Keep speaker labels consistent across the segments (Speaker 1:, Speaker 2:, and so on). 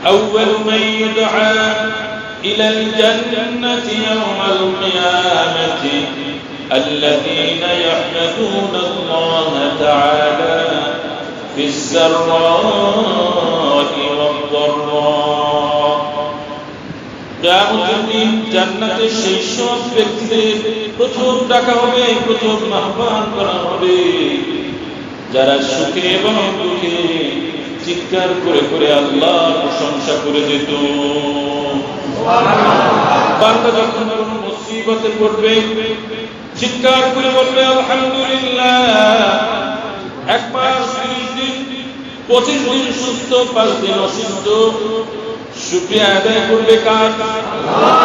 Speaker 1: أول من يدعى إلى الجنة يوم القيامة الذين يحمدون الله تعالى في السراء والضراء কিয়ামতের দিন জান্নাতের সেই সব ব্যক্তিদের প্রথম ডাকা হবে, প্রথম আহ্বান করা হবে যারা সুখে এবং দুঃখে চিৎকার করে করে আল্লাহর প্রশংসা করে যেত। বান্দা যখন কোনো মুসিবতে পড়বে চিৎকার করে বলবে আলহামদুলিল্লাহ। 1 মাস 30 দিন 25 দিন সুস্থ, 5 দিন অসুস্থ, শুকরিয়া আদায় করবে কার? আল্লাহ।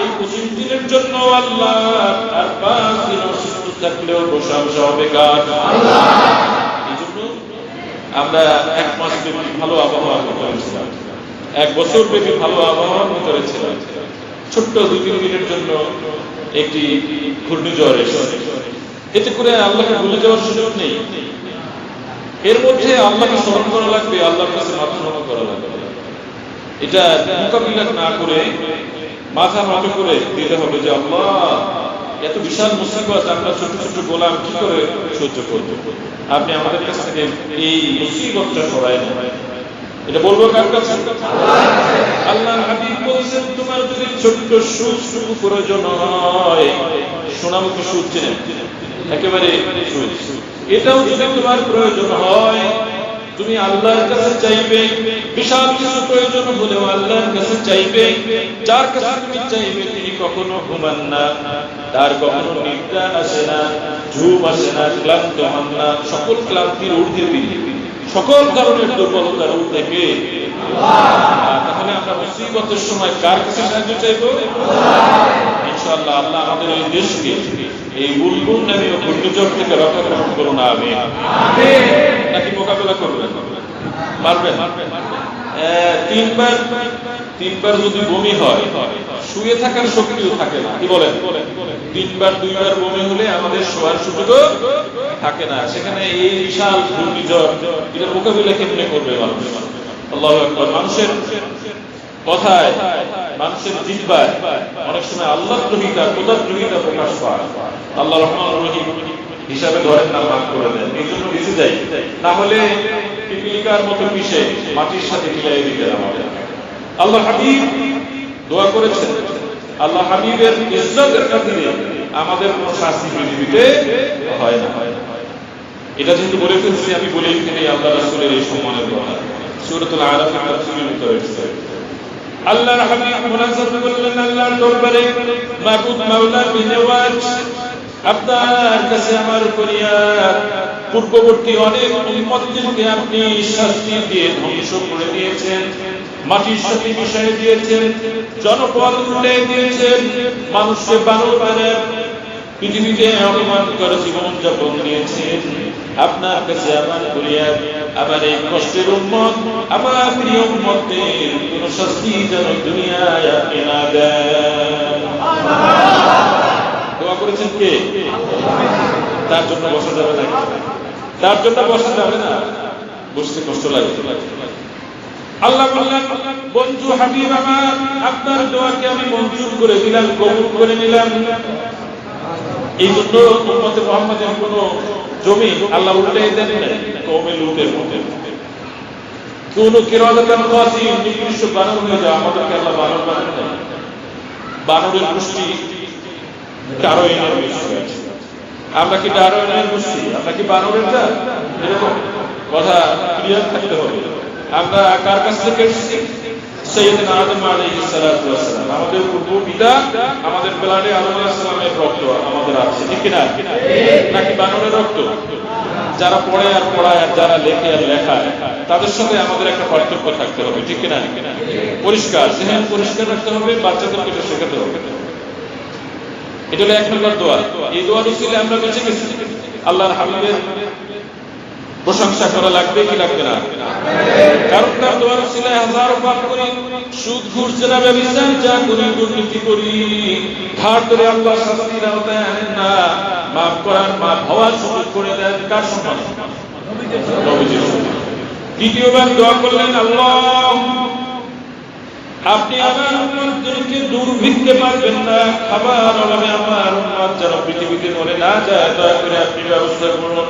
Speaker 1: এই 25 দিনের জন্য আল্লাহ, আর 5 দিন অসুস্থ থাকলেও প্রশংসা হবে কার? আল্লাহ। এই জন্য আমরা 1 মাস ব্যাপী ভালো আবহাওয়া করেছিলাম, 1 বছর ব্যাপী ভালো আবহাওয়া করেছিলাম। ছোট্ট 2-3 দিনের জন্য একটি ঘূর্ণিঝড় এসেছে, এতে করে আল্লাহকে ভুলে যাওয়ার সুযোগ নেই। এর মধ্যে আল্লাহকে স্মরণ করা লাগবে, আল্লাহর কাছে মাথা নত করা লাগবে। এটা মোকাবিলা না করে মাথা নত করে দিতে হবে যে আল্লাহ, এত বিশাল মুসিবত আমরা ছোট ছোট গোলাম কি করে সহ্য করব? আপনি আমাদের কাছ থেকে এই মুসিবতটা সরায় নেন। এটা বলবো কার কাছে? আল্লাহর হাবিব বলেছেন, তোমার যদি ছোট্ট সুখ প্রয়োজন হয়, সোনামুখী সুখ চেনেন একেবারে সুখ, এটাও যদি তোমার প্রয়োজন হয় তুমি আল্লাহর কাছে চাইবে। বিশাল কিছু প্রয়োজন হলেও আল্লাহর কাছে চাইবে। যার কাছে তুমি চাইবে তিনি কখনো ঘুমান না, তার কখনো নিদ্রা আসে না, ঘুম আসে না, ক্লান্ত হন না। সকল ক্লান্তির ঊর্ধ্বে তিনি, সকল ধরনের দুর্বলতার ঊর্ধ্বে কে? আল্লাহ। তাহলে আমরা মুসিবতের সময় কার কাছে সাহায্য চাইবো? ইনশাআল্লাহ আল্লাহ আমাদের এই দেশকে এই বুলবুল নামে ঘূর্ণিঝড় থেকে রক্ষা করুন, আমিন। নাকি মোকাবেলা করবেন? পারবেন? 3বার যদি বমি হয় শুয়ে থাকার শক্তিও থাকে না, কি বলেন? 2বার বমি হলে আমাদের শোয়ার সুযোগও থাকে না। সেখানে এই বিশাল ঘূর্ণিঝড়, এটা মোকাবিলা কেমনে করবে মানুষ? আল্লাহু আকবার। মানুষের কথায়, মানুষের জিহ্বায় অনেক সময় আল্লাহর দ্রোহিতা, খোদার দ্রোহিতা প্রকাশ পায়। আল্লাহ রহমান রহিম হিসাবে ধরেন না, মাফ করে দেন, এই জন্য বেঁচে যাই। না হলে পিপিলিকার মতো পিষে মাটির সাথে মিলাই দিতে আমাদের। আল্লাহ হাবিব দোয়া করেছেন, আল্লাহ হাবিবের ইজ্জতের খাতিরে আমাদের কোন শাস্তি পৃথিবীতে হয় না। এটা যেহেতু বলে ফেলছি, আমি বলেই ফেলি আল্লাহ রাসূলের এই সম্মানের কথা। সূরাতুল আরাফের তাফসীরের ভিতরে এসেছে, আল্লাহর হাবিব মুনাজ্জাত করলেন আল্লাহর দরবারে, মাবুদ মাওলা বিনওয়াজ, আপনার কাছে আমার ফরিয়াদ, পূর্ববর্তী অনেক উম্মতদেরকে আপনি শাস্তি দিয়ে ধ্বংস করে দিয়েছেন, মাটির সাথে মিশিয়ে দিয়েছেন, জনপদ উল্টে দিয়েছেন, মানুষকে বানর বানায় পৃথিবীতে অপমান করে জীবনযাপন দিয়েছেন। আপনার কাছে আমার ফরিয়াদ, আমার এই কষ্টের উম্মত, আমার প্রিয় উম্মতদের কোন শাস্তি যেন দুনিয়ায় আপনি না দেন। দোয়া করেছেন কে? তার জন্য বসা যাবে না, তার জন্য বসা যাবে না, বসতে কষ্ট লাগে। আল্লাহ বললেন, বন্ধু হাবিব আমার, আপনার দোয়াকে আমি মঞ্জুর করে দিলাম, কবুল করে নিলাম। এই জন্য উম্মতে মুহাম্মাদের কোন জমি আল্লাহ উল্টে দেন নাই, কওমে লূতের মধ্যে কোন কিরাদাতান কাসিম নিকৃষ্ট বানর হয়ে যায়, আমাদেরকে আল্লাহ বানর বানান নাই। বানরের গোষ্ঠী ডারউইনের গোষ্ঠী, আমরা কি ডারউইনের গোষ্ঠী? আমরা কি বানরের জাত? এরকম কথা ক্লিয়ার থাকতে হবে। আমরা কার কাছ থেকে এসেছি? সাইয়্যিদনা আদম আলাইহিস সালাতু ওয়াস সালাম, আমাদের পূর্ব পিতা, আমাদের ব্লাডে আদম আলাইহিস সালামের রক্ত আমাদের আছে, ঠিক কি না? নাকি বানরের রক্ত? যারা পড়ে আর পড়ায় আর যারা লেখে আর লেখায়, তাদের সাথে আমাদের একটা পার্থক্য থাকতে হবে, ঠিক কি না? পরিষ্কার জেহেন পরিষ্কার রাখতে হবে, বাচ্চাদেরকে এটা শেখাতে হবে। এটা হলো 1 নম্বর দোয়া। এই দোয়ার উসিলায় আমরা বেঁচে গেছি। আল্লাহর হাবিবের প্রশংসা করা লাগবে কি লাগবে না? কারণ তার দোয়ার উসিলায় হাজারো পাপ করি, সুদ ঘুষ জেনা ব্যভিচার যা করি, দুর্নীতি করি, ধার ধরে আল্লাহ শাস্তির আওতায় আনেন না, মাফ করার, মাফ হওয়ার সুযোগ করে দেন। কার সম্মান? নবীজির সম্মান। দ্বিতীয়বার দোয়া করলেন, আল্লাহ আপনি আমার উম্মতদেরকে দুর্ভিক্ষে মারবেন না, খাবার অভাবে আমার উম্মত যেন পৃথিবীতে মরে না যায়, দয়া করে আপনি ব্যবস্থা করুন।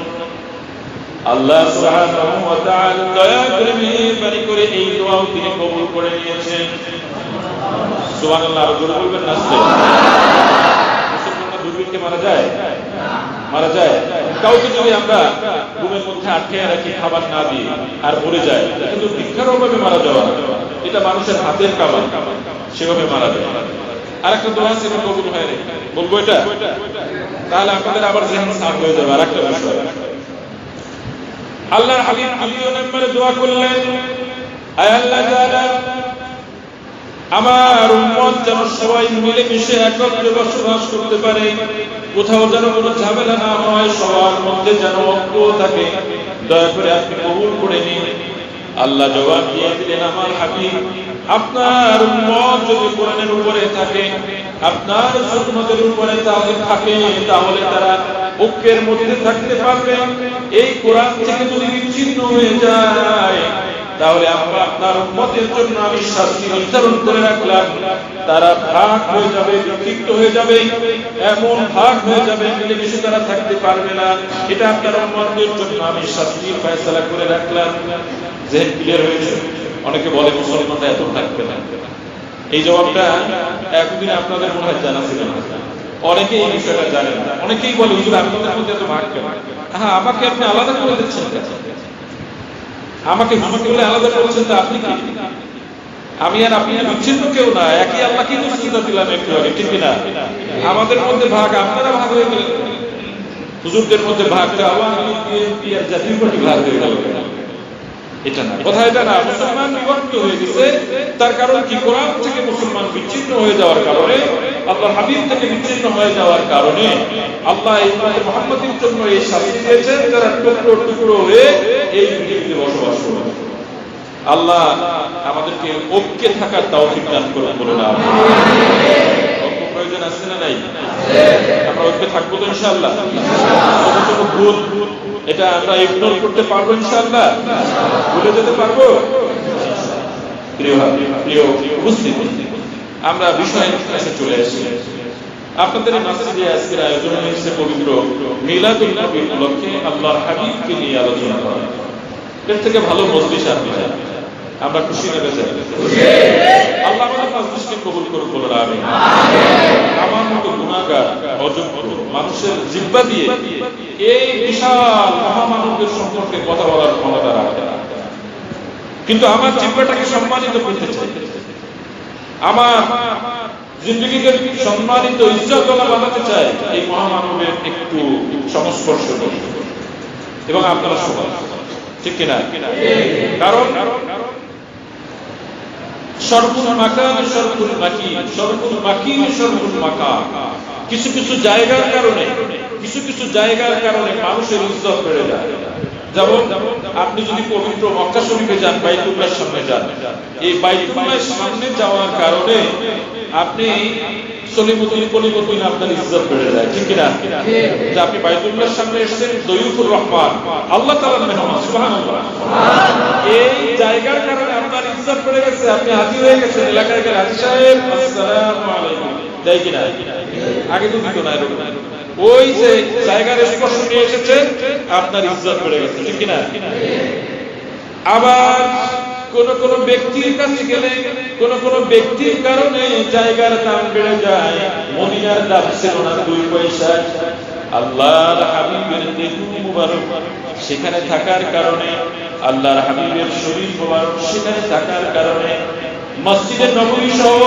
Speaker 1: আল্লাহ সুবহানাহু ওয়া তাআলা দয়া করে মেহেরবানি করে এই দোয়াও তিনি কবুল করে নিয়েছেন। সুবহানাল্লাহ, আর জোরে বলবেন না? মুসলমানরা দুর্ভিক্ষে মারা যায়? মারা যায়? কাউকে যদি আমরা ঘুমের মধ্যে আটকে রাখি, খাবার না দিয়ে, আর মরে যায়, কিন্তু ভিক্ষার অভাবে মারা যাওয়া, এটা মানুষের হাতের কামাই, সেভাবে মারা যায়। আর একটা দোয়া আছে, এটা কবুল হয় রে, বলবো এটা? তাহলে আপনাদের আবার যেমন সাফ হয়ে যাবে। আর একটা বিষয়, আল্লাহর হাবিব দ্বিতীয় নম্বরে দোয়া করলেন, আয় আল্লাহ তাআলা, আমার উম্মত যেন সবাই মিলেমিশে একত্রে বসবাস করতে পারে, কোথাও যেন কোনো ঝামেলা না হয়, সবার মধ্যে যেন ঐক্য থাকে, দয়া করে আপনি কবুল করে নিন। আল্লাহ জবাব দিয়ে দিলেন, আমার হাবিব, আপনার উম্মত যদি কোরআনের উপরে থাকে, আপনার সুন্নতের উপরে থাকে, তাহলে তারা ঐক্যের মধ্যে থাকতে পারবে। এই কোরআন থেকে যদি বিচ্ছিন্ন হয়ে যায়, তাহলে আমরা আপনার উম্মতের জন্য আমি শাস্তি নির্ধারণ করে রাখলাম, তারা ভাগ হয়ে যাবে, বিক্ষিপ্ত হয়ে যাবে, এমন ভাগ হয়ে যাবে মিলেমিশে তারা থাকতে পারবে না। এটা আপনার উম্মতের জন্য আমি শাস্তির ফয়সালা করে রাখলাম। জেহেন ক্লিয়ার হয়েছে? অনেকে বলে মুসলমানরা এত থাকবে না। এই জবাবটা এতদিন আপনাদের মনে হয় জানা ছিল না, অনেকে এই বিষয়টা জানে না। অনেকেই বলে, হুজুর আপনাদের মধ্যে এত ভাগ কেন? হ্যাঁ, আমাকে আপনি আলাদা করে দিচ্ছেন, আমাকে হুজুর বলে আলাদা করেছেন, তা আপনি কি? আমি আর আপনি বিচ্ছিন্ন কেউ না, একই আল্লাহ কি সুবিধা দিলাম একটু আগে, ঠিক কিনা? আমাদের মধ্যে ভাগ, আপনারা ভাগ হয়ে গেলেন। হুজুরদের মধ্যে ভাগটা আওয়ামী লীগ আর জাতীয় পার্টি ভাগ হয়ে গেল, এটা না, কথা এটা না। মুসলমান বিভক্ত হয়ে গেছে, তার কারণ কি? কোরআন থেকে মুসলমান বিচ্ছিন্ন হয়ে যাওয়ার কারণে, আল্লাহর হাবিব থেকে বিচ্ছিন্ন হয়ে যাওয়ার কারণে আল্লাহ এই মুহাম্মদের জন্য এই শাস্তি দিয়েছেন, যারা টুকরো টুকরো হয়ে এই পৃথিবীতে বসবাস করে। আল্লাহ আমাদেরকে ঐক্যে থাকার তৌফিক দান করুন, বলুন আমিন। ঐক্য প্রয়োজন আছে না নাই? আমরা ঐক্যে থাকবো তো ইনশাআল্লাহ? ছোট ছোট ভুল এটা আমরা ইগনোর করতে পারবো ইনশাআল্লাহ? ভুলে যেতে পারবো? প্রিয় উপস্থিতি, আমরা বিষয়ের কাছে চলে আসি। আপনাদের মসজিদে আজকের আয়োজন হয়েছে পবিত্র মিলাদুন নবী উপলক্ষে আল্লাহর হাবিবকে নিয়ে আলোচনা করা। এর থেকে ভালো মজলিস আর নেই। আমরা খুশি না বেজার? আল্লাহ আমাদের মজলিসকে কবুল করুন, বলুন আমিন। আমার মতো গুনাহগার অযোগ্য মানুষের জিহ্বা দিয়ে এই বিশাল মহামানবের সম্পর্কে কথা বলার ক্ষমতা রাখে না, কিন্তু আমার জিহ্বাটাকে সম্মানিত করতে চাই, আমার জিন্দগিকে সম্মানিত ইজ্জতওয়ালা বানাতে চাই। এই মহামানবের একটু সংস্পর্শ করি, এবং আপনারা সবাই, ঠিক কিনা? কারণ সরকুল মাকান সরকুল মাকি, সরকুল মাকি সরকুল মাকান। কিছু কিছু জায়গার কারণে, কিছু কিছু জায়গার কারণে মানুষের ইজ্জত বেড়ে যায়। যেমন আপনি যদি পবিত্র মক্কা শরীফে যান, বাইতুল্লাহর সামনে যান, এই বাইতুল্লাহর সামনে যাওয়ার কারণে আপনি সলিমুদ্দিন কলিমুদ্দিন আপনার ইজ্জত বেড়ে যায়, ঠিক কিনা? যে আপনি বাইতুল্লাহর সামনে এসেছেন, দয়ুফুর রহমান, আল্লাহ তাআলার মেহমান, সুবহানাল্লাহ। এই জায়গার কারণে আপনার ইজ্জত বেড়ে গেছে, আপনি হাজির হয়ে গেছেন। এলাকায় গেলে হাজী সাহেব আসসালামু আলাইকুম দেয় কিনা? আগে তো দিত না এরকম। ওই যে জায়গার স্পর্শ নিয়ে এসেছেন, আপনার ইজ্জত বেড়ে গেছে, ঠিক কিনা? আবার কোন কোন ব্যক্তির কাছে গেলে, কোন কোন ব্যক্তির কারণে জায়গার দাম বেড়ে যায়। মদিনার দাম ছিল না 2 পয়সা, আল্লাহর হাবিবের দেহ মুবারক সেখানে থাকার কারণে, আল্লাহর হাবিবের শরীর মুবারক সেখানে থাকার কারণে মসজিদে নববী সহ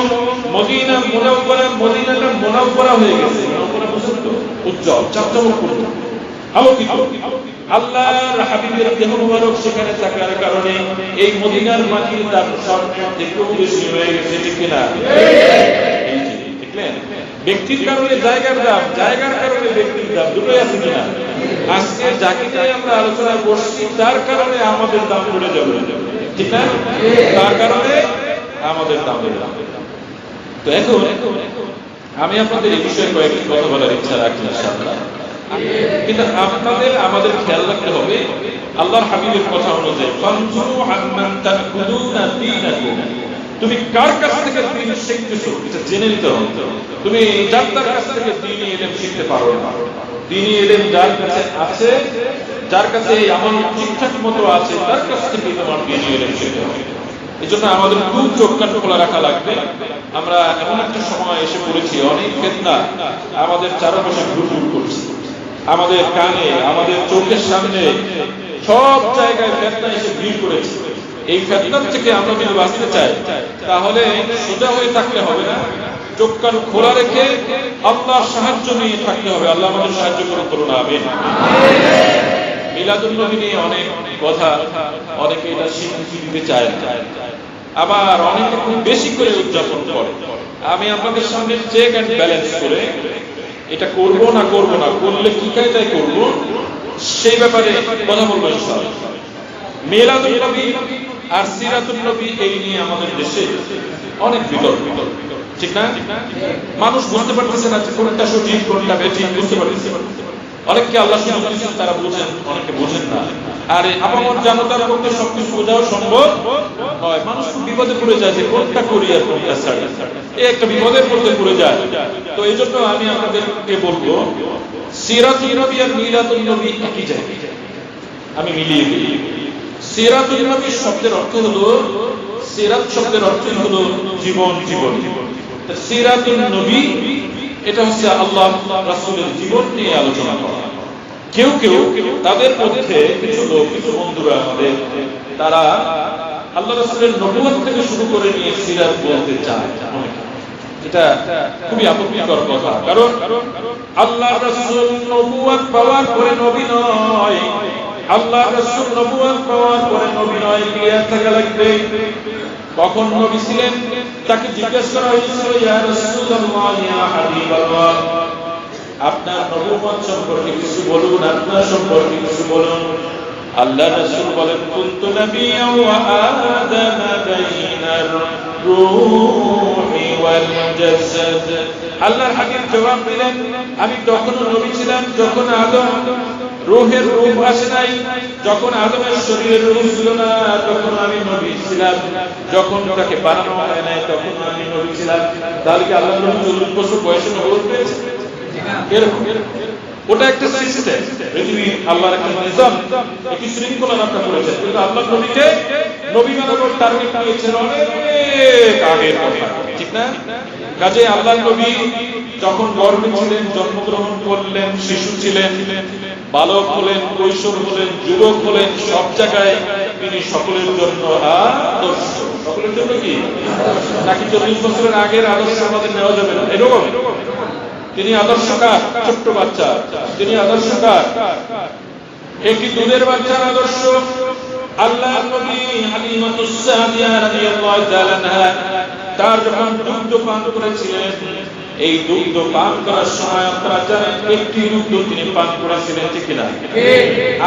Speaker 1: মদিনা মদিনাটা মুনাওয়ারা হয়ে গেছে। মুনাওয়ারা বুঝুন তো, উজ্জ্বল, চকচকপূর্ণ, আলোকিত। আল্লাহর হাবিবের দেহ মুবারক সেখানে থাকার কারণে এই মদিনার মাটির দাম স্বর্ণের থেকেও বেশি হয়ে গেছে, ঠিক কিনা? দেখলেন, ব্যক্তির কারণে জায়গার দাম, জায়গার কারণে ব্যক্তির দাম, দুটোই আছে কিনা? আজকে যাকে নিয়ে আমরা আলোচনা করছি, তার কারণে আমাদের দাম বেড়ে যাবে, ঠিক না? তার কারণে আমাদের দাম বেড়ে যাবে। তো এখন আমি আপনাদের এই বিষয়ে কয়েকটি কথা বলার ইচ্ছা রাখি ইনশাআল্লাহ। কিন্তু আপনাদের আমাদের খেয়াল রাখতে হবে আল্লাহর হাবিবের কথা অনুযায়ী, ফানজুরু আম্মান তাকুদুনা দীনাকুম, তুমি কার কাছ থেকে দ্বীন শিখতেছো এটা জেনে নিতে হবে। তুমি যার তার কাছ থেকে দ্বীনি ইলম শিখতে পারো না। দ্বীনি ইলম যার কাছে আছে, যার কাছে এই আমল ঠিকঠাক মতো আছে, তার কাছ থেকে তোমার দ্বীনি ইলম শিখতে হবে। এই জন্য আমাদের খুব চোখ কান খোলা রাখা লাগবে। আমরা এমন একটা সময় এসে পড়েছি, অনেক ফিতনা আমাদের চারপাশে ঘুরঘুর করছে, আমাদের কানে, আমাদের চোখের সামনে সব জায়গায় ফিতনা এসে ভিড় করেছে। এই ফিতনার থেকে আমরা যদি বাঁচতে চাই, তাহলে সোজা হয়ে থাকলে হবে না, চোখ কান খোলা রেখে আল্লাহর সাহায্য নিয়ে থাকতে হবে। আল্লাহ আমাদের সাহায্য করুন, আমিন। মিলাদুন নবী নিয়ে অনেক কথা, অনেকে এটা স্বীকৃতি দিতে চায় না, আবার অনেকে খুব বেশি করে উদযাপন করে। আমি আপনাদের সামনে চেক অ্যান্ড ব্যালেন্স করে এটা করব না করলে কি কায়দায় করব সেই ব্যাপারে কথা বলবো ইনশাআল্লাহ। মিলাদুন নবী আর সিরাতুন নবী এই নিয়ে আমাদের দেশে অনেক বিতর্ক, ঠিক না? মানুষ বুঝতে পারতেছে না কোনটা সঠিক কোনটা বেঠিক, বুঝতে পারতেছে। অনেককে আল্লাহ সুযোগ দিয়েছেন, তারা বুঝেন, অনেকে বুঝেন না। আর আপামর জানতার পক্ষে সবকিছু বোঝাও সম্ভব নয়। মানুষ খুব বিপদে পড়ে যায় যে কোনটা করি আর কোনটা ছাড়ি, এই একটা বিপদের মধ্যে পড়ে যায়। তো এই জন্য আমি আপনাদেরকে বলবো, সিরাতুন নবী আর মিলাদুন নবী একই জায়গায়, আমি মিলিয়ে দিই। সিরাতুন নবী শব্দের অর্থ হলো, সিরাত শব্দের অর্থই হলো জীবন, জীবন। সিরাতুন নবী এটা হচ্ছে আল্লাহ রাসূলের জীবন নিয়ে আলোচনা করা। কেউ তাদের মধ্যে কিছু লোক, কিছু বন্ধুরা আমাদের, তারা আল্লাহ রাসূলের নবুয়ত থেকে শুরু করে নিয়ে সিরাত বলতে চায়। এটা খুবই আপত্তিকর কথা, কারণ আল্লাহ রাসূল নবুয়ত পাওয়ার পরে নবী নয়, আল্লাহ রাসূল নবুয়ত পাওয়ার পরে নবী নয়, ক্লিয়ার থাকা লাগবে। কখন নবী ছিলেন তাকে জিজ্ঞাসা করা হয়েছিল, ইয়া রাসূলুল্লাহ, ইয়া হাবিবাল্লাহ, আপনার নবুয়ত সম্পর্কে কিছু বলুন, আপনার সম্পর্কে কিছু বলুন। আল্লাহ রাসূল বলেন, কুনতু নাবিয়্যান ওয়া আদামা বাইনার রূহি ওয়াল জাসাদ। আল্লাহর হাবিব জবাব দিলেন, আমি তখনও নবী ছিলাম যখন আদম রূহের রূপ আসে নাই, যখন আদমের শরীরের রূপ ছিল না তখন আমি নবী ছিলাম, যখন তাকে বানানো হয় নাই তখন আমি নবী ছিলাম। তাহলে কি আল্লাহ নবী 40 বছর বয়সে নবুয়ত পেয়েছেন? এরকম ওটা একটা সিস্টেম, পৃথিবীর আল্লাহর একটা নিজাম, একটি শৃঙ্খলা রক্ষা করেছেন। কিন্তু আল্লাহ নবীকে নবী বানানোর টার্গেট নিয়েছেন অনেক আগের কথা, ঠিক না? কাজে আল্লাহ নবী যখন গর্ভে ছিলেন, জন্মগ্রহণ করলেন, শিশু ছিলেন, বালক হলেন, কৈশোর হলেন, যুবক হলেন, সব জায়গায় তিনি সকলের জন্য আদর্শ। সকলের জন্য কি? নাকি 40 বছরের আগের আদর্শ আমাদের নেওয়া যাবে না? এরকম তিনি আদর্শকার, ছোট্ট বাচ্চা, তিনি আদর্শকার, একটি দুধের বাচ্চার আদর্শ। আল্লাহর নবী হালিমাতুস সাদিয়া রাদিয়াল্লাহু তাআলা আনহা তার যখন দুগ্ধ পান করেছিলেন, এই দুগ্ধ পান করার সময় আপনারা জানেন একটি দুগ্ধ তিনি পান করেছিলেন, ঠিক না?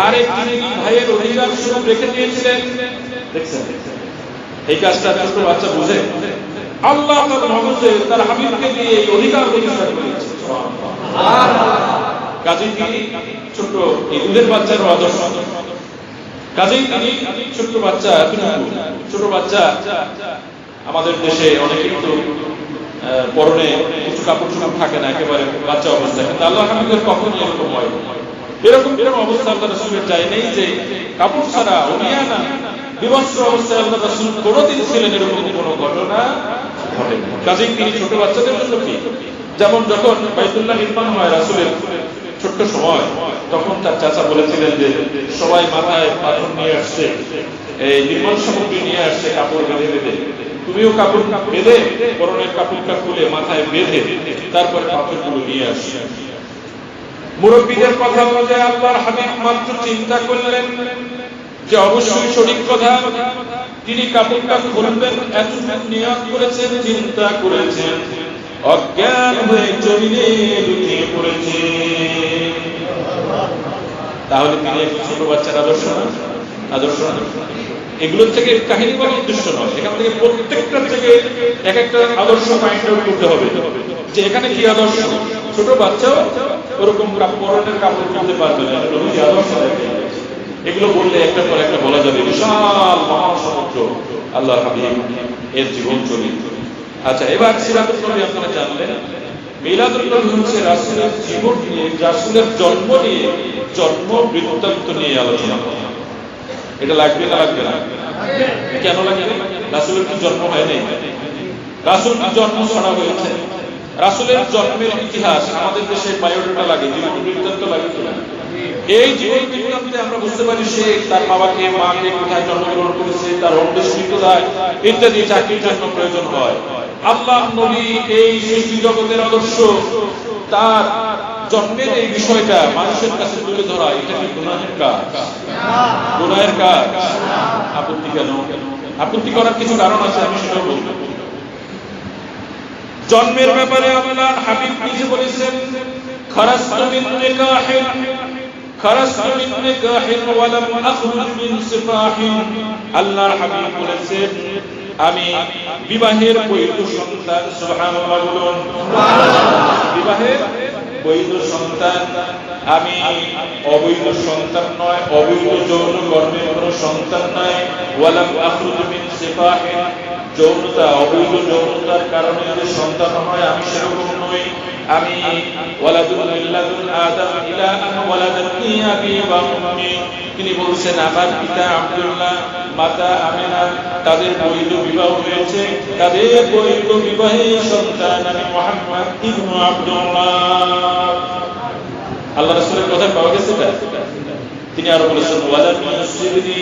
Speaker 1: আর একটি ভাইয়ের অধিকার স্বরূপ রেখে দিয়েছিলেন। দেখছেন এই কাজটা ছোট বাচ্চা বুঝে? আল্লাহ তার মগজে তার হাবিবকে দিয়ে এই অধিকার প্রতিষ্ঠা করেছে। কাজেই তিনি ছোট এই দুধের বাচ্চার আদর্শ। কাজেই তিনি ছোট্ট বাচ্চা, ছোট বাচ্চা। আমাদের দেশে অনেকে কিন্তু পরনে কিছু কাপড় চোপড় থাকে না, একেবারে বাচ্চা অবস্থায়। কিন্তু আল্লাহ হাবিবের কখনই এরকম হয়, এরকম অবস্থা আল্লাহ রাসূলের চাই নেই যে কাপড় ছাড়া ওনিয়ানা বিবস্ত্র অবস্থায় আল্লাহ রাসূল কোনোদিন ছিলেন, এরকম কোনো ঘটনা ঘটে না। কাজেই তিনি ছোট বাচ্চাদের জন্য কি, যেমন যখন বাইতুল্লাহ নির্মাণ হয় রাসূলের ছোট্ট সময়, তখন তার চাচা বলেছিলেন যে সবাই মাথায় পাথর নিয়ে আসছে, এই নির্মাণ সামগ্রী নিয়ে আসছে, কাপড় বেঁধে বেঁধে, তুমিও কাপড় বেঁধে পরনের কাপড়টা খুলে মাথায় বেঁধে তারপরে পাথরগুলো নিয়ে আসছে। মুরব্বীদের কথা অনুযায়ী আল্লাহর হাবিব মাত্র চিন্তা করলেন যে অবশ্যই সঠিক কথা, তিনি কাপড়টা খুলবেন, এত নিয়ত করেছেন, চিন্তা করেছেন, অজ্ঞান হয়ে জমিনে লুটিয়ে পড়েছে। তাহলে তিনি একজন ছোট বাচ্চার আদর্শ না? আদর্শ এগুলোর থেকে কাহিনী বলার উদ্দেশ্য নয়, এখান থেকে প্রত্যেকটা থেকে এক একটা আদর্শ ফাইন্ড আউট করতে হবে যে এখানে কি আদর্শ। ছোট বাচ্চাও ওরকম পরনের কাপড় কিনতে পারবে না, আদর্শ এগুলো বললে একটা পর একটা বলা যাবে, বিশাল মহাসমুদ্র আল্লাহর হাবিব এর জীবন চরিত্র। আচ্ছা, এবার সিরাতুন নবী আপনারা জানলেন। মিলাদুন নবী হচ্ছে রাসূলের জীবন নিয়ে, রাসূলের জন্ম নিয়ে, জন্ম বৃত্তান্ত নিয়ে আলোচনা করা। এটা লাগবে না লাগবে না? কেন লাগবে? রাসূলের কি জন্ম হয় নাই? রাসূল কি জন্ম ছাড়া হয়েছে? রাসূলের জন্মের ইতিহাস আমাদের দেশে বায়োডাটা লাগে, জীবন বৃত্তান্ত লাগে কিনা? এই জীবন বৃত্তান্তে আমরা বুঝতে পারি সে তার বাবাকে মাকে কোথায় জন্মগ্রহণ করেছে, তার অন্বেষণ কোথায় ইত্যাদি চাকরির জন্য প্রয়োজন হয়। আল্লাহ নবী এই সৃষ্টি জগতের আদর্শ, তার জন্মের এই বিষয়টা মানুষের কাছে তুলে ধরা, এটা কি গুনাহের কাজ? গুনাহের কাজ? আপত্তি কেন? আপত্তি করার কিছু কারণ আছে, আমি সেটাও বলবো। জন্মের ব্যাপারে আল্লাহর হাবিব নিজে বলেছেন, খারাজতু মিন নিকাহিন খারাজতু মিন নিকাহিন ওয়া লাম আখরুজ মিন সিফাহিন। আল্লাহর হাবিব বলেছেন, আমি বিবাহের বৈধ সন্তান, সুবহানাল্লাহ বলুন, বিবাহের বৈধ সন্তান, আমি অবৈধ সন্তান নয়, অবৈধ যৌন কর্মের কোন সন্তান নয়। ওয়া লাম আখরুজ মিন সিফাহিন, যৌনতা, অবৈধ যৌনতার কারণে যে সন্তান হয় আমি সেরকম নই। আমি ওয়ালাদুল মিল্লাতুল আদম ইলা আন ওয়ালাদাতনি আবি ওয়া উম্মি। তিনি বলছেন, আমার পিতা আব্দুল্লাহ, মাতা আমিনা, তাদের বৈধ বিবাহ হয়েছে, তাদের বৈধ বিবাহে সন্তান আমি মুহাম্মদ ইবনে আব্দুল্লাহ। আল্লাহ রাসূলের কথা পাওয়া গেছে এটা। তিনি আরো বলেছেন, ওয়ালাম ইউসিবনি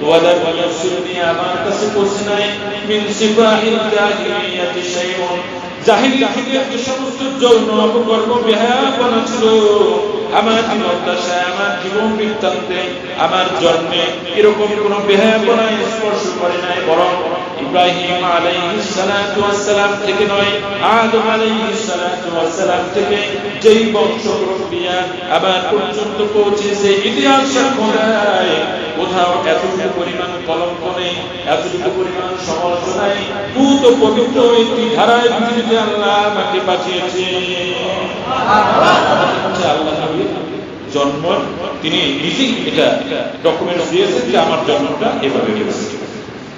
Speaker 1: ওয়ালাম ইউসিবনি, আমার কাছে পৌঁছে নাই মিন সিফাহিল জাহিলিয়াতি শাইউন, জাহিলিয়াতের যে সমস্ত যৌন অপকর্ম বেহায়াপনা ছিল আমার জীবদ্দশায়, আমার জীবন বৃত্তান্তে, আমার জন্মে এরকম কোন বেহায়াপনা স্পর্শ করে নাই। বরং ইব্রাহিম আলাইহিস সালাতু ওয়াস সালাম থেকে নয়, আদম আলাইহিস সালাতু ওয়াস সালাম থেকে যেই বংশ প্রক্রিয়া আবার পর্যন্ত পৌঁছেছে, ইতিহাস সাক্ষ্য দেয় কোথাও এতটুকু পরিমাণ কলঙ্ক নেই, এতটুকু পরিমাণ সমালোচনা নেই। পুত পবিত্র একটি ধারায় পৃথিবীতে আল্লাহ আমাকে পাঠিয়েছে। আল্লাহ নবীর জন্ম তিনি নিজেই এটা ডকুমেন্ট দিয়েছেন যে আমার জন্মটা এভাবে হয়েছে।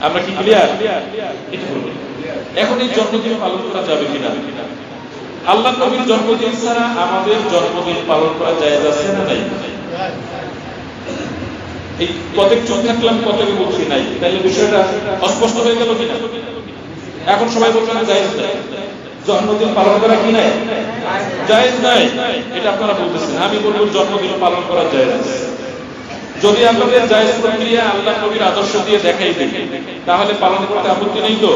Speaker 1: আমরা কি ক্লিয়ার? এখন এই জন্মদিন পালন করা যাবে কিনা? আল্লাহ নবীর জন্মদিন ছাড়া আমাদের জন্মদিন পালন করা জায়েজ আছে না নাই? এই কতক চোখ থাকলাম, কতকে বলছি নাই, তাহলে বিষয়টা অস্পষ্ট হয়ে গেল কিনা? এখন সবাই বলছেন জায়েজ নাই, জন্মদিন পালন করা কি নাই? জায়েজ নাই, এটা আপনারা বলতেছেন। আমি বলবো জন্মদিন পালন করা জায়েজ। যদি আপনাদের জায়েজ প্রক্রিয়া আল্লাহ নবীর আদর্শ দিয়ে দেখাই দেন, তাহলে পালন করতে আপত্তি নেই তো?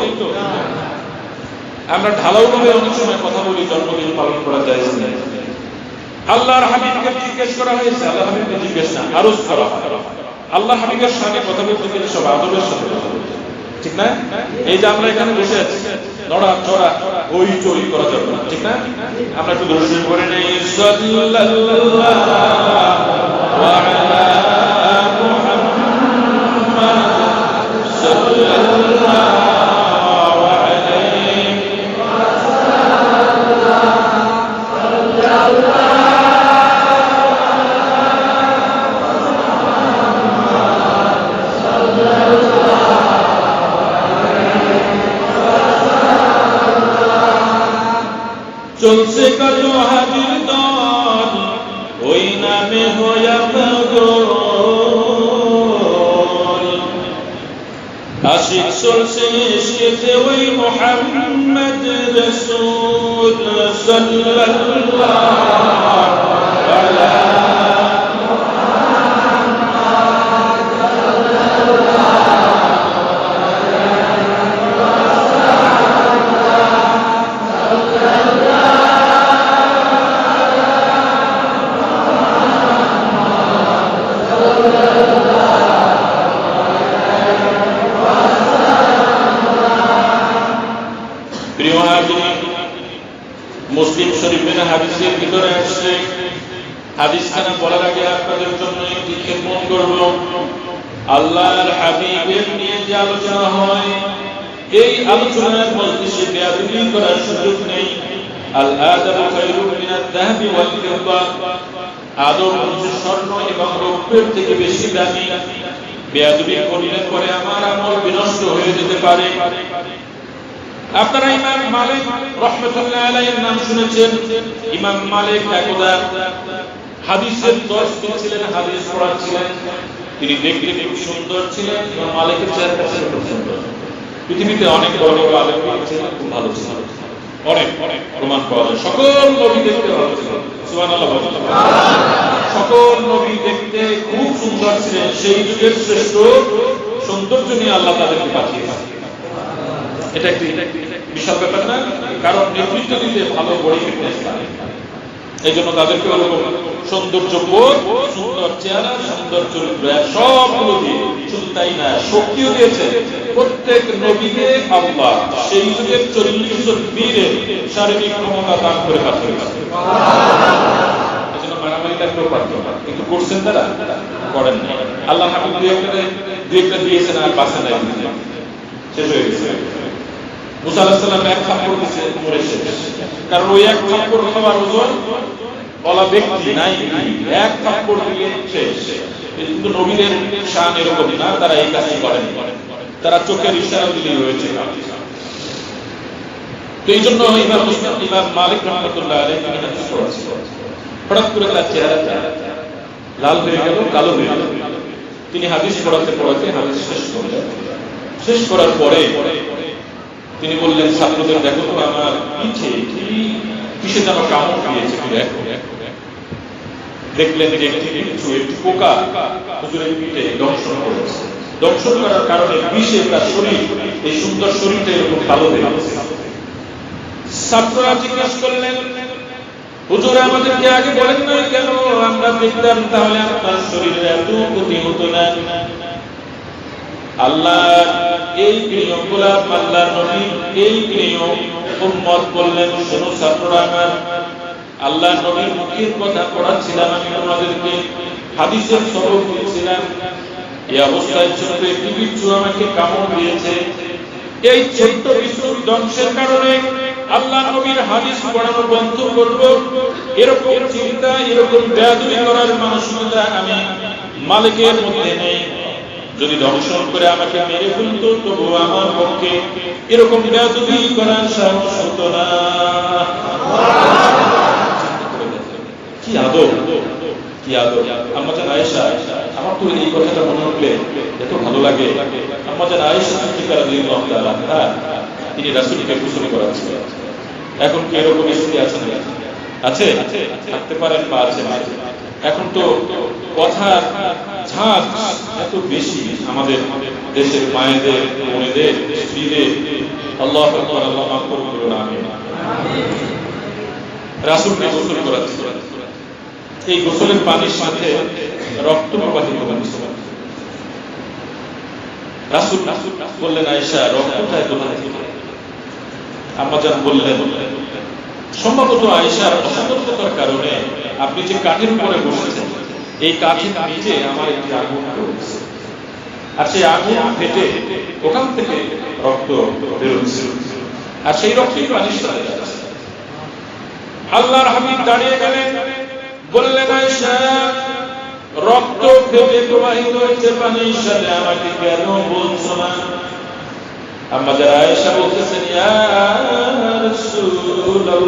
Speaker 1: আমরা ঢালাও ভাবে অনেক সময় কথা বলি জন্মদিন পালন করা জায়েজ নাই। আল্লাহর হাবিবকে জিজ্ঞেস করা হয়েছে, আল্লাহ হাবিবকে জিজ্ঞেস না, আরজ করা হয়। আল্লাহ হাবিবের সামনে কথা বলতে গেলে সব আদবের সাথে কথা বলতে, ঠিক না? এই যে আমরা এখানে বসে আছি, নড়া চড়া ওই চড়ি করা যাবে না, ঠিক না? আমরা একটু দরুদ পড়ে নেই, সাল্লাল্লাহু আলা মুহাম্মাদ সাল্লাল্লাহু আলাইহি চলছে কত হাজির দল, ওই নামে হইয়া পাগল, আশিক চলছে ইশকেতে ওই মুহাম্মদ রাসূল সাল্লাল্লাহু আলাইহি মুসলিম শরীফের হাদিসের ভিতরে আসছে। হাদিসখানা বলার আগে আপনাদের জন্য একটি খেদমত করব। আল্লাহর হাবিবের নিয়ে যে আলোচনা হয়, এই আলোচনার মজলিসে বেয়াদবি করার সুযোগ নেই। আল আদাবু খায়রুম মিনাদ যাহাবি ওয়াল ফিদ্দা, আদম হচ্ছে স্বর্ণ এবং রৌপ্যের থেকে বেশি দামি। বেয়াদবি করলে পরে আমার আমল বিনষ্ট হয়ে যেতে পারে। আপনারা ইমাম মালিক রাহমাতুল্লাহ আলাইহির নাম শুনেছেন। ইমাম মালিক একদা হাদিসের দর্শ দিয়েছিলেন, হাদিস পড়াচ্ছিলেন। তিনি দেখতে খুব সুন্দর ছিলেন। ইমাম মালিকের চেহারাটা ছিল খুব সুন্দর। পৃথিবীতে অনেক বড় বড় আলেম ছিলেন, খুব ভালো ছিলেন, অনেক অনেক প্রমাণ পাওয়া যায়। সকল নবী দেখতে ভালো ছিলেন, সুবহানাল্লাহ। সকল নবী দেখতে খুব সুন্দর ছিলেন। সেই যুগের শ্রেষ্ঠ সৌন্দর্য নিয়ে আল্লাহ তাদেরকে পাঠিয়েছেন। এটা একটি বিশাল ব্যাপার না? কারণ নেতৃত্ব দিতে ভালো বড়ি ফিটনেস লাগে। এই জন্য তাদেরকে ওরকম সৌন্দর্য বোধ, সুন্দর চেহারা, সুন্দর চরিত্র সবগুলো দিয়ে, শুধু তাই না, শক্তিও দিয়েছে। প্রত্যেক নবীকে আল্লাহ সেই যুগের 40 জন বীরের শারীরিক ক্ষমতা দান করে পাঠিয়েছেন। এই জন্য মারামারি কেউ পারত না, কিন্তু করছেন তারা? করেন না। আল্লাহ হাবিব দুই একটা দিয়েছেন, আর বাঁচা নাই, শেষ হয়ে গেছে। মুসা আলাইহিস সালাম এক থাপ্পড় দিয়েছে, মরে শেষ। কারণ ওই এক থাপ্পড় খাওয়ার ওজন বলা ব্যক্তি নাই, এক থাপ্পড় দিয়ে শেষ। কিন্তু নবীদের শান এরকম না, তারা এই কাজটি করেন। তারা চোখের ইশারা দিলেই হয়েছে। তো এই জন্য ইমাম মালিক রাহমাতুল্লাহ আলাইহি হাদিস পড়াচ্ছিল। হঠাৎ করে তার চেহারাটা লাল হয়ে গেল, কালো হয়ে গেল। তিনি হাদিস পড়াতে পড়াতে হাদিস শেষ করার পরে তিনি বললেন, ছাত্রদের, দেখো তো আমার পিঠে কিসে যেন কামড় দিয়েছে, দেখো। দেখলেন যে একটি পোকা হুজুরের পিঠে দংশন করেছে। দংশন করার কারণে বিষে তার শরীর, এই সুন্দর শরীরটা এরকম কালো হয়ে গেছে। ছাত্ররা জিজ্ঞাসা করলেন, হুজুর আমাদেরকে আগে বলেন না কেন? আমরা দেখতাম তাহলে আপনার শরীরে এত ক্ষতি হতো না। আল্লাহ এই প্রিয় গোলাম, আল্লাহ নবী এই প্রিয় উম্মত বললেন, শোনো ছাত্ররা আমার, আল্লাহ নবীর মুখের কথা পড়াচ্ছিলাম, আমি তোমাদেরকে হাদিসের সবক দিয়েছিলাম। এই অবস্থায় ছোট্ট একটি বিচ্ছু আমাকে কামড় দিয়েছে। এই ছোট্ট বিচ্ছুর দংশের কারণে আল্লাহ নবীর হাদিস পড়ানো বন্ধ করব, এরকম চিন্তা, এরকম বেয়াদবি করার মানসিকতা আমি মালিকের মধ্যে নেই। যদি দংশন করে আমাকে মেরে ফেলতো, তবু আমার পক্ষে এরকম বেয়াদবি করার সাহস হতো না। কি আদব, কি আদব! আম্মা জান আয়েশা, আমার তো এই কথাটা মনে উঠলে এত ভালো লাগে। আম্মা জান আয়েশা সিদ্দিকা রাদিয়াল্লাহু তাআলা আনহা, তিনি রাসূলকে গোসল করাচ্ছিলেন। এখন কি এরকম স্ত্রী আছে না? আছে? থাকতে পারেন বা আছে না? এখন তো কথার ঝাঁজ এত বেশি আমাদের দেশের মায়েদের, বোনেদের, স্ত্রীদের। আল্লাহু আকবার, আল্লাহ মাফ করুন, আমিন। রাসূলকে গোসল করাচ্ছিলেন। এই গোসলের পানির সাথে রক্ত প্রবাহিত হচ্ছে। রাসূল বললেন, আয়েশা, রক্তটা এত কোথা থেকে? আম্মা জান বললেন, সম্ভবত আয়েশার অসতর্কতার কারণে আপনি যে কাঠের উপরে বসেছেন, এই কাঠের নিচে আমার একটি আগুন রয়েছে, আর সেই আগুন ফেটে ওখান থেকে রক্ত বেরোচ্ছে, আর সেই রক্তই পানির সাথে যাচ্ছে। আল্লাহর হাবিব দাঁড়িয়ে গেলেন, বললেন, আয়েশা, রক্ত ফেটে প্রবাহিত হচ্ছে পানির সাথে, আমাকে কেন বলছো না? আম্মা জান আয়েশা বলতেছেন, ইয়া রাসূলুল্লাহ,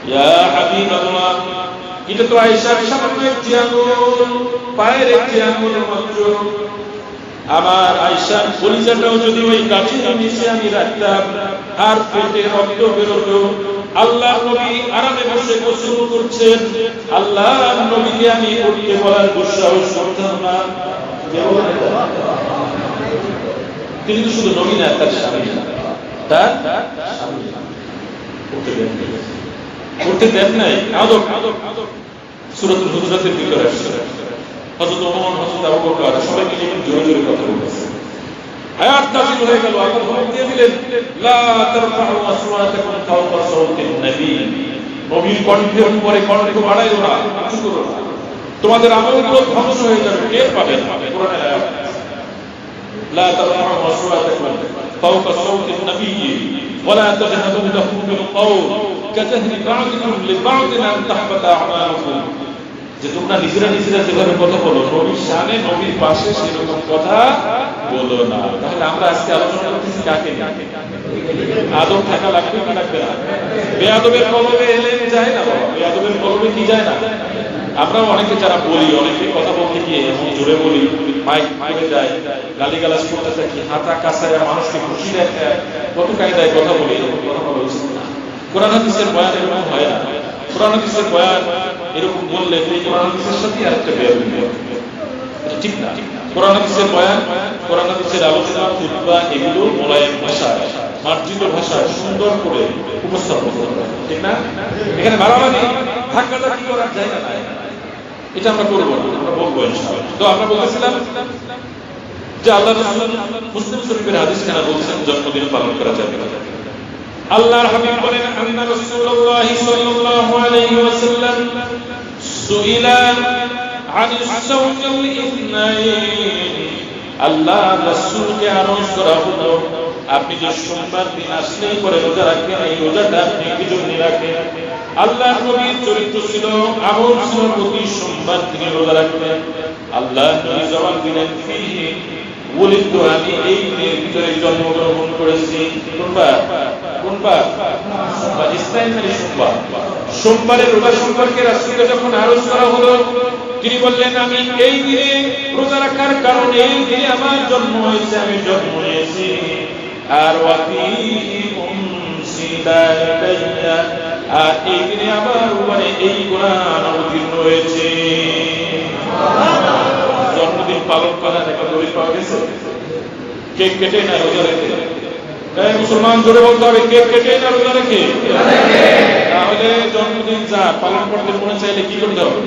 Speaker 1: ইয়া হাবিবাল্লাহ, এটা তো আয়েশার সামান্য একটি আঙুল, পায়ের একটি আঙুল মাত্র। আমার আয়েশার কলিজাটাও যদি ওই কাঠের নিচে আমি রাখতাম, আর পেটে রক্ত বেরোতো। আল্লাহর নবী আরামে বসে গোসল করছেন, আল্লাহর নবীকে আমি উঠতে বলার দুঃসাহস করতাম না। তিনি তো শুধু নবী না, তার স্বামী, তার উঠতে দেন নাই। আদব সূরাতুল হুজুরাতের ভিতরে আসছে, হযরত ওমর, হযরত আবু বকর সবাই মিলে জোরে জোরে কথা বলতেছে। আয়াত নাযিল হয়ে গেল, আল্লাহ হুকুম দিয়ে দিলেন, লা তারফাউ আসওয়াতাকুম ফাওকা সাওতিন নবী, নবীর কণ্ঠের উপরে কণ্ঠ বাড়াইও না, উঁচু করো না, তোমাদের আমলগুলো ধ্বংস হয়ে যাবে, টের পাবেন। কোরআনের আয়াত, লা তারফাউ আসওয়াতাকুম ফাওকা সাওতিন নবী ওয়া লা তাজহারু লাহু বিল কওল কাযাহরি বা'দিকুম লিবা'দিন আন তাহবাতা আমালুকুম, যে তোমরা নিজেরা যেভাবে কথা বলো নবীর শানে নবীর পাশে সেরকম কথা বলো না। তাহলে আমরা আজকে আলোচনা করতেছি কাকে নিয়ে? আদব থাকা লাগবে কি লাগবে না? বেয়াদবের কলবে এলেম যায় না বাবা, বেয়াদবের কলবে কি যায় না? আমরাও অনেকে যারা বলি, অনেকে কথা বলতে গিয়ে এমন জোরে বলি, মাইক পড়ে যায়, গালিগালাজ করতে থাকি, হাতা কাঁচায় মানুষকে খুশি দেখায়, কত কায়দায় কথা বলি, কথা বলা উচিত না। কোরআন হাদিসের বয়ান এরকম হয় না। কোরআন হাদিসের বয়ান এরকম বললে এই কোরআন হাদিসের সাথে আরেকটা বেয়াদবি হবে, এটা ঠিক না। কোরআন হাদিসের বয়ান, কোরআন হাদিসের আলোচনা, খুতবা এগুলো মোলায়েম ভাষায়, মার্জিত ভাষায় সুন্দর করে উপস্থাপন করতে হবে, ঠিক না? এখানে বাড়াবাড়ি ধাক্কাধাক্কি করার জায়গা নাই, এটা আমরা করবো না, আমরা বলবো ইনশাআল্লাহ। তো আমরা বলেছিলাম যে আল্লাহ রাসূল মুসলিম শরীফের হাদিস খানা বলছেন জন্মদিন পালন করা যাবে না। আল্লাহর হাবিব বলেন, আন্না রাসূলুল্লাহ সাল্লাল্লাহু আলাইহি ওয়াসাল্লাম সুইলা আনিস সাওমিল ইসনাইন, আল্লাহ রাসূলকে আরজ করা হলো আপনি যে সোমবার দিন আসলেই পরে রোজা রাখবেন, এই রোজাটা আপনি কি জন্য রাখেন? আল্লাহ নবীর চরিত্র ছিল, আমল ছিল প্রতি সোমবার তিনি রোজা রাখবেন। আল্লাহ নবী জবাব দিলেন, ফিহি ওয়ালিদতু, আমি এই দিনের ভিতরে জন্মগ্রহণ করেছি। কোনবার? সোমবার, ইসলাম মানে সোমবার। সোমবারের রোজা সম্পর্কে রাসূলকে যখন আরজ করা হলো, তিনি বললেন, আমি এই দিনে রোজা রাখার কারণে এই দিনে আমার জন্ম হয়েছে, আমি জন্ম নিয়েছি। আর আর এই দিনে আমার উপরে এই কোরআন অবতীর্ণ হয়েছে। জন্মদিন পালন করার একটা দলিল পাওয়া গেছে? কেক কেটে না রোজা রেখে? মুসলমান জোরে বলতে হবে, কেক কেটে না রোজা রেখে? তাহলে জন্মদিন যা পালন করতে মনে চাইলে কি করতে হবে?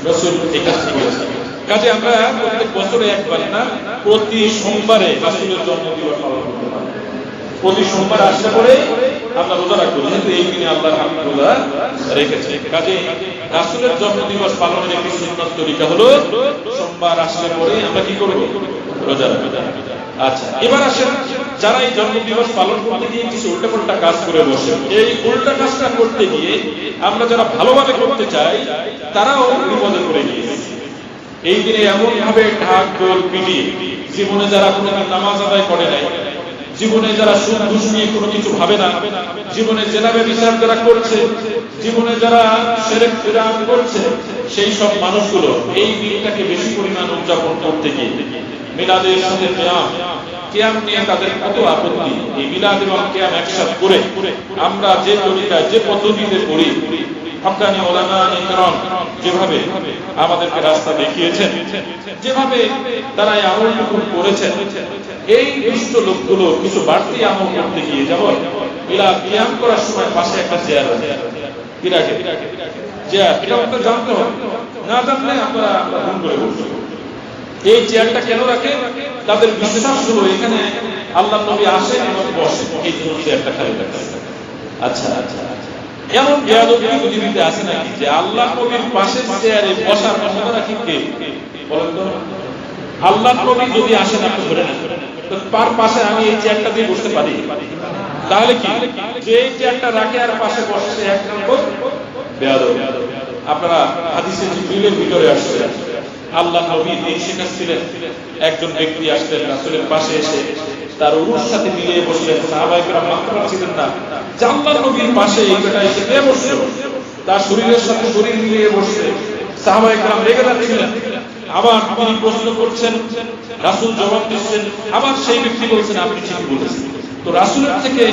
Speaker 1: রাসূল এই কাজটি করেছেন। কাজে আমরা প্রত্যেক বছরে একবার না, প্রতি সোমবারে রাসূলের জন্মদিবস পালন করতে পারি। প্রতি সোমবার আসলে পরে আমরা রোজা রাখবো, যেহেতু এই দিনে আল্লাহর হাবিব রোজা রেখেছে। কাজে রাসূলের জন্মদিবস পালনের একটি সুন্নাত তরিকা হলো সোমবার আসলে পরে আমরা কি করব? রোজা রাখবো। আচ্ছা, এবার আসেন যারা এই জন্মদিবস পালন করতে গিয়ে কিছু উল্টাপাল্টা কাজ করে বসে, এই উল্টা কাজটা করতে গিয়ে আমরা যারা ভালোভাবে করতে চাই তারাও বিপদে পড়ে গিয়েছে। এই দিনে এমন ভাবে ঢাক ঢোল পিটিয়ে, জীবনে যারা কোনোদিন নামাজ আদায় করে নাই, জীবনে যারা সুদ ঘুষ নিয়ে কোনো কিছু ভাবে না, জীবনে জেনা ব্যভিচার যারা করছে, জীবনে যারা শিরক বিদআত করছে, সেই সব মানুষগুলো এই দিনটাকে বেশি পরিমাণ উদযাপন করতে গিয়ে মিলাদের সাথে কিয়াম নিয়ে তাদের কত আপত্তি। এই মিলাদ এবং কিয়াম একসাথে করে আমরা যে তরিকায় যে পদ্ধতিতে করি, হক্কানি উলামায়ে কেরাম যেভাবে আমাদেরকে রাস্তা দেখিয়েছেন, যেভাবে তারা এই আমলটুকু করেছেন, এই দুষ্ট লোকগুলো কিছু বাড়তি আমল করতে গিয়ে যেমন মিলাদ কিয়াম করার সময় পাশে একটা চেয়ার আছে, কি রাখে? চেয়ার। এটা আমাদের জানতে হবে, না জানলে আমরা ভুল করে বসবো। এই চেয়ারটা কেন রাখে? তাদের বিশ্বাস হলো এখানে আল্লাহ নবী আসেন এবং বসেন, এই জন্য চেয়ারটা খালি রাখে। আচ্ছা, এমন বেয়াদবি পৃথিবীতে আছে নাকি যে আল্লাহ নবীর পাশে চেয়ারে বসার ক্ষমতা রাখি কে? বলেন তো। আল্লাহ নবী যদি আসেন, আপনি ধরে নেন তো তার পাশে আমি এই চেয়ারটা দিয়ে বসতে পারি? তাহলে কি যে চেয়ারটা রাখে আর পাশে বসে এক নম্বর বেয়াদব। আপনারা হাদিসে জিবরিলের ভিতরে আসছে, আল্লাহ নবী দিন শেখাচ্ছিলেন, একজন ব্যক্তি আসলেন রাসূলের পাশে এসে তার উরুর সাথে মিলিয়ে বসলেন। সাহাবায়ে কেরাম মানতে পারছিলেন না যে আল্লাহ নবীর পাশে এই বেটা এসে কে বসলো, তার শরীরের সাথে শরীর মিলিয়ে বসছে। সাহাবায়ে কেরাম রেগে যাচ্ছিলেন। আবার তিনি প্রশ্ন করছেন, রাসূল জবাব দিচ্ছেন, আবার সেই ব্যক্তি বলছেন আপনি ঠিক বলেছেন। তো রাসূলের থেকে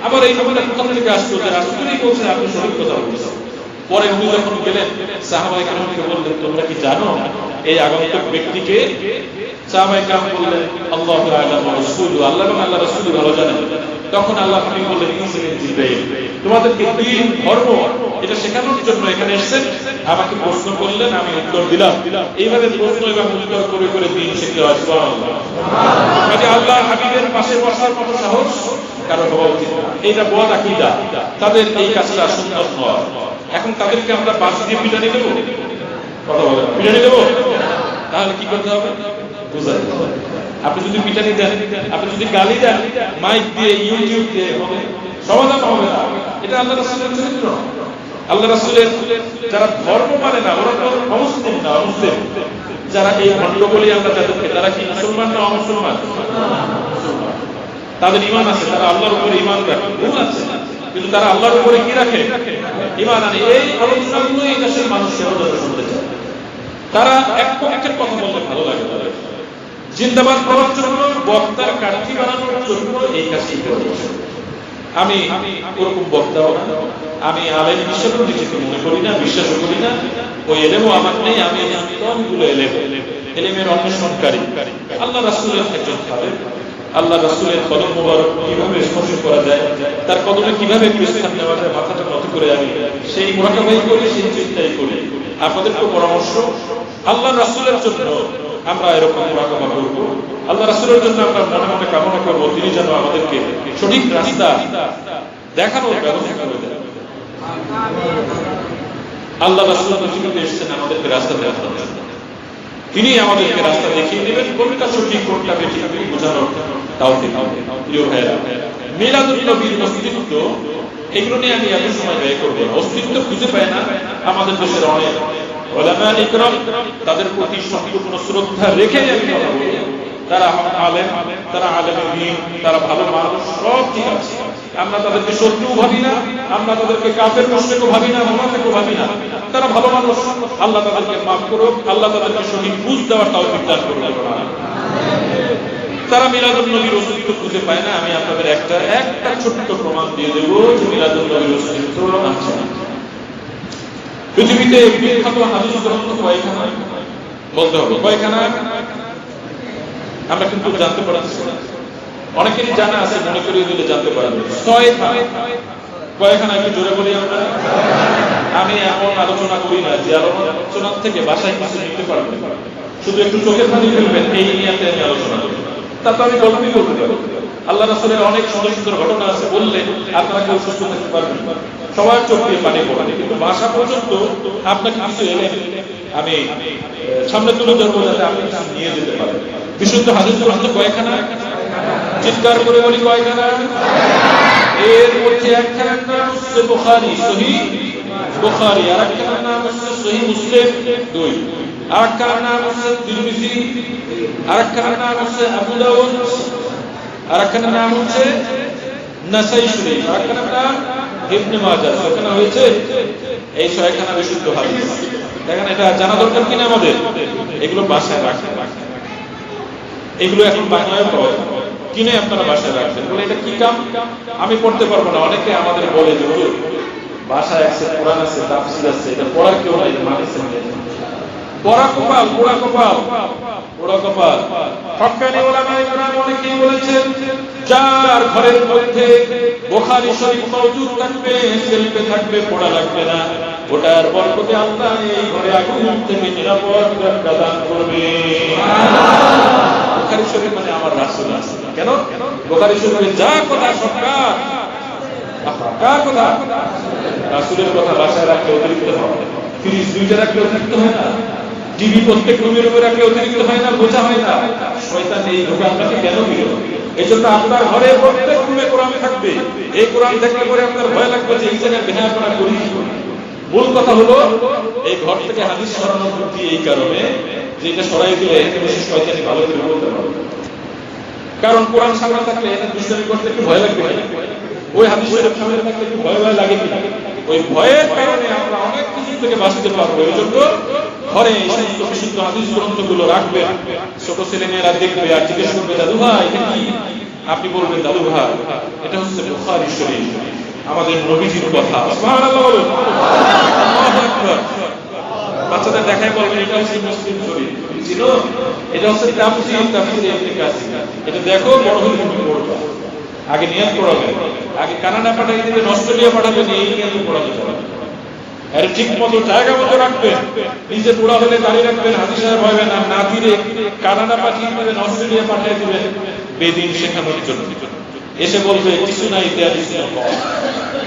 Speaker 1: আবার এই কথাটা কোথা থেকে আসলো যে রাসূলই বলছেন আপনি সঠিক কথা বলছেন। পরে উনি যখন গেলেন সাহাবায়ে কেরামকে বললেন, তোমরা কি জানো এই আগন্তুক ব্যক্তিকে? সাহাবায়ে কেরাম বললেন, আল্লাহু আ'লাম ওয়া রাসূলুহু, আল্লাহ এবং আল্লাহর রাসূল ভালো জানেন। তখন আল্লাহ নবী বললেন, জিবরাইল তোমাদেরকে দ্বীন ধর্ম এটা শেখানোর জন্য এখানে এসেছেন, আমাকে প্রশ্ন করলেন, আমি উত্তর দিলাম। এইভাবে প্রশ্ন এবং উত্তর করে করে দ্বীন শিখতে হয়। সুবহানাল্লাহ। কাজে আল্লাহর হাবিবের পাশে বসার মতো সাহস কারো হওয়া উচিত না। এইটা বদ আকীদা, তাদের এই কাজটা সুন্দর নয়। এখন তাদেরকে আমরা বাস দিয়ে পিটানি দেবো? কথা বলেন, পিটানি দেবো? তাহলে কি করতে হবে? বুঝাতে হবে। আপনি যদি পিটানি দেন, আপনি যদি গালি দেন, মাইক দিয়ে ইউটিউব দিয়ে সমাধান হবে না। এটা আল্লাহ রাসূলের চরিত্র। আল্লাহ রাসূলের যারা ধর্ম মানে না ওরা তো অমুসলিম না, অমুসলিম। যারা এই ভণ্ডগুলি আমরা তাদেরকে, তারা কি মুসলমান না অমুসলমান? তাদের ঈমান আছে, তারা আল্লাহর উপরে ঈমান রাখে, ভুল আছে, কিন্তু তারা আল্লাহর উপরে কি রাখে? ঈমান আনে। এই আলোচনাগুলো এই দেশের মানুষের শুনতে চায়। তারা এক পক্ষের কথা বলতে ভালো লাগে, তাদের জিন্দাবাদ করার জন্য, বক্তার কাঠি বানানোর জন্য এই কাজটি করে বসে। আমি ওরকম বক্তাও না, আমি আলেম হিসেবেও নিজেকে মনে করি না, বিশ্বাসও করি না। ওই এলেমও আমার নেই। আমি কমগুলো এলেমের অন্বেষণকারী, আল্লাহ রাসূলের একজন খাদেম। আল্লাহ রাসূলের কদম মোবারক কিভাবে স্পর্শ করা যায়, তার কদমে কিভাবে স্থান নেওয়া যায়, মাথাটা নত করে আমি সেই মুরাকাবাই করি, সেই চিন্তাই করি। আপনাদেরকে পরামর্শ, আল্লাহ রাসূলের জন্য আমরা এরকম মুরাকাবা করব। আল্লাহ রাসূলের জন্য আমরা মনে মনে কামনা করব তিনি যেন আমাদেরকে সঠিক রাস্তা দেখানোর ব্যবস্থা করে দেন। আল্লাহ রাসূল পৃথিবীতে এসেছেন আমাদেরকে রাস্তা দেখানোর জন্য। তিনি আমাদেরকে রাস্তা দেখিয়ে দেবেন, কোনটা সঠিক কোনটা বেঠিক বোঝানোর তাওফিক। প্রিয় ভাইরা, মিলাদুন নবীর অস্তিত্ব, এগুলো নিয়ে আমি এত সময় ব্যয় করব না। অস্তিত্ব খুঁজে পায় না আমাদের দেশের অনেক উলামা ইকরাম, তাদের প্রতি সম্পূর্ণ শ্রদ্ধা রেখে আমি কথা বলি। তারা আলেম, তারা আলেমের দ্বীন, তারা ভালো মানুষ, সব ঠিক আছে। আমরা তাদেরকে শত্রু ভাবি না, আমরা তাদেরকে কাফের মুশরিকও ভাবি না, মুনাফিকও ভাবি না। তারা ভালো মানুষ। আল্লাহ তাদেরকে মাফ করুক, আল্লাহ তাদেরকে সঠিক বুঝ দেওয়ার তাওফিক দান করুন। তারা মিলাদুন নবীর অস্তিত্ব খুঁজে পায় না। আমি আপনাদের একটা ছোট্ট প্রমাণ দিয়ে দেব যে মিলাদুন নবীর অস্তিত্ব আছে। পৃথিবীতে বিখ্যাত হাদিস গ্রন্থ কয়খানা বলতে হবে? কয়খানা? আমরা কিন্তু জানতে পারছি, অনেকেরই জানা আছে, মনে করিয়ে দিলে জানতে পারবে। 6খানা। কয়খানা একটু জোরে বলি আমরা। আমি এমন আলোচনা করি না যে আলোচনার থেকে বাসায় কিছু নিতে পারবেন, শুধু একটু চোখের পানি ফেলবেন, এই নিয়াতে আমি আলোচনা করি। তারপর আমি গল্পই বলতে পারি। আল্লাহ রাসূলের অনেক সুন্দর সুন্দর ঘটনা আছে, বললে আপনারা কেউ সুস্থ থাকতে পারবেন, সবার চোখ দিয়ে পানি পড়ে। কিন্তু বাসা পর্যন্ত আপনাকে কিছু এলে আমি সামনে তুলে ধরবো, যাতে আপনি নিয়ে যেতে পারেন। বিশুদ্ধ হাদিস গ্রন্থ কয়খানা? চিৎকার করে বলি কয়খানা? এর মধ্যে একখানার নাম হচ্ছে বুখারী, সহিহ বুখারী। আর একখানার নাম হচ্ছে সহিহ মুসলিম 2। আর একখানার নাম হচ্ছে তিরমিজি। আর একখানার নাম হচ্ছে আবু দাউদ। আর একখানার নাম হচ্ছে নাসাই শরীফ। আর একখানার নাম ইবনে মাজাহ। এখানে হয়েছে এই 6খানা বিশুদ্ধ হাদিস। দেখেন, এটা জানা দরকার কিনা আমাদের? এগুলো বাসায় রাখেন। এগুলো এখন বাংলায় পাওয়া যায়, কিনে আপনারা বাসায় রাখবেন। বলে এটা কি কাম? আমি পড়তে পারবো না। অনেকে আমাদের বলে যে বাসায় আছে, কোরআন আছে, তাফসীর আছে, এটা পড়ার কেউ নাই, মানিছে না। পড়া কপাল, পোড়া কপাল, পোড়া কপাল। হক্কানি উলামা ইকরাম অনেকেই বলেছেন, যার ঘরের মধ্যে বুখারী শরীফ মওজুদ থাকবে, সেলফে থাকবে, পড়া লাগবে না। ওটার বরকতে আল্লাহ এই ঘরে আগুন থেকে নিরাপদ প্রদান করবে। বুখারী শরীফ মানে আমার রাসূল আছে। কেন? বুখারী শরীফে যা কথা সরকার, কার কথা? রাসূলের কথা বাসায় রাখলে অতিরিক্ত হয়। ফ্রিজ 2টা রাখলে অতিরিক্ত হয় না? টিভি প্রত্যেক রুমের উপরে রাখলে অতিরিক্ত হয় না? বোঝা হয় না? শয়তান এই ধোঁকা আপনাকে কেন দিল? এই জন্য আপনার ঘরে প্রত্যেক রুমে কোরআন থাকবে। এই কোরআন থাকলে পরে আপনার ভয় লাগবে যে এই জায়গায় বেহায়া করা করি। মূল কথা হলো এই ঘর থেকে হাদিস সরানোর বুদ্ধি এই কারণে যে এটা সরাই দিলে এতে বেশি শয়তানি ভালো করে বলতে পারবে। কারণ কোরআন সামনে থাকলে এটা দুষ্টামি করতে একটু ভয় লাগবে। ওই হাদিস শরীফ সামনে থাকলে একটু ভয় লাগে কিনা? ওই ভয়ের কারণে আমরা অনেক কিছু থেকে বাঁচতে পারবো। এই জন্য ঘরে এই সমস্ত বিশুদ্ধ হাদিস গ্রন্থগুলো রাখবে। ছোট ছেলেমেয়েরা দেখবে আর জিজ্ঞেস করবে, দাদু ভাই এটা কি? আপনি বলবেন, দাদু ভাই এটা হচ্ছে বুখারী শরীফ, আমাদের নবীজির কথা। সুবহানাল্লাহ বলুন, আল্লাহু আকবার। বাচ্চাদের দেখাই বলবেন এটা হচ্ছে মুসলিম শরীফ, ছিল এটা হচ্ছে তাফসীর ইবনে কাসির। এটা দেখো, বড় হলে তুমি পড়বা। আগে নিয়ত পড়াবে, আগে কানাডা পাঠাই দিবেন, অস্ট্রেলিয়া পাঠাবেন, এই নিয়ত পড়াতে হবে। আর ঠিক মতো জায়গা মতো রাখবেন। নিজে পোড়া হলে দাঁড়িয়ে রাখবেন, হাজি সাহেব হবেন। আর নাতিরে কানাডা পাঠিয়ে দেবেন, অস্ট্রেলিয়া পাঠিয়ে দিবেন বেদিন শেখানোর জন্য। এসে বলবে কিছু নাই,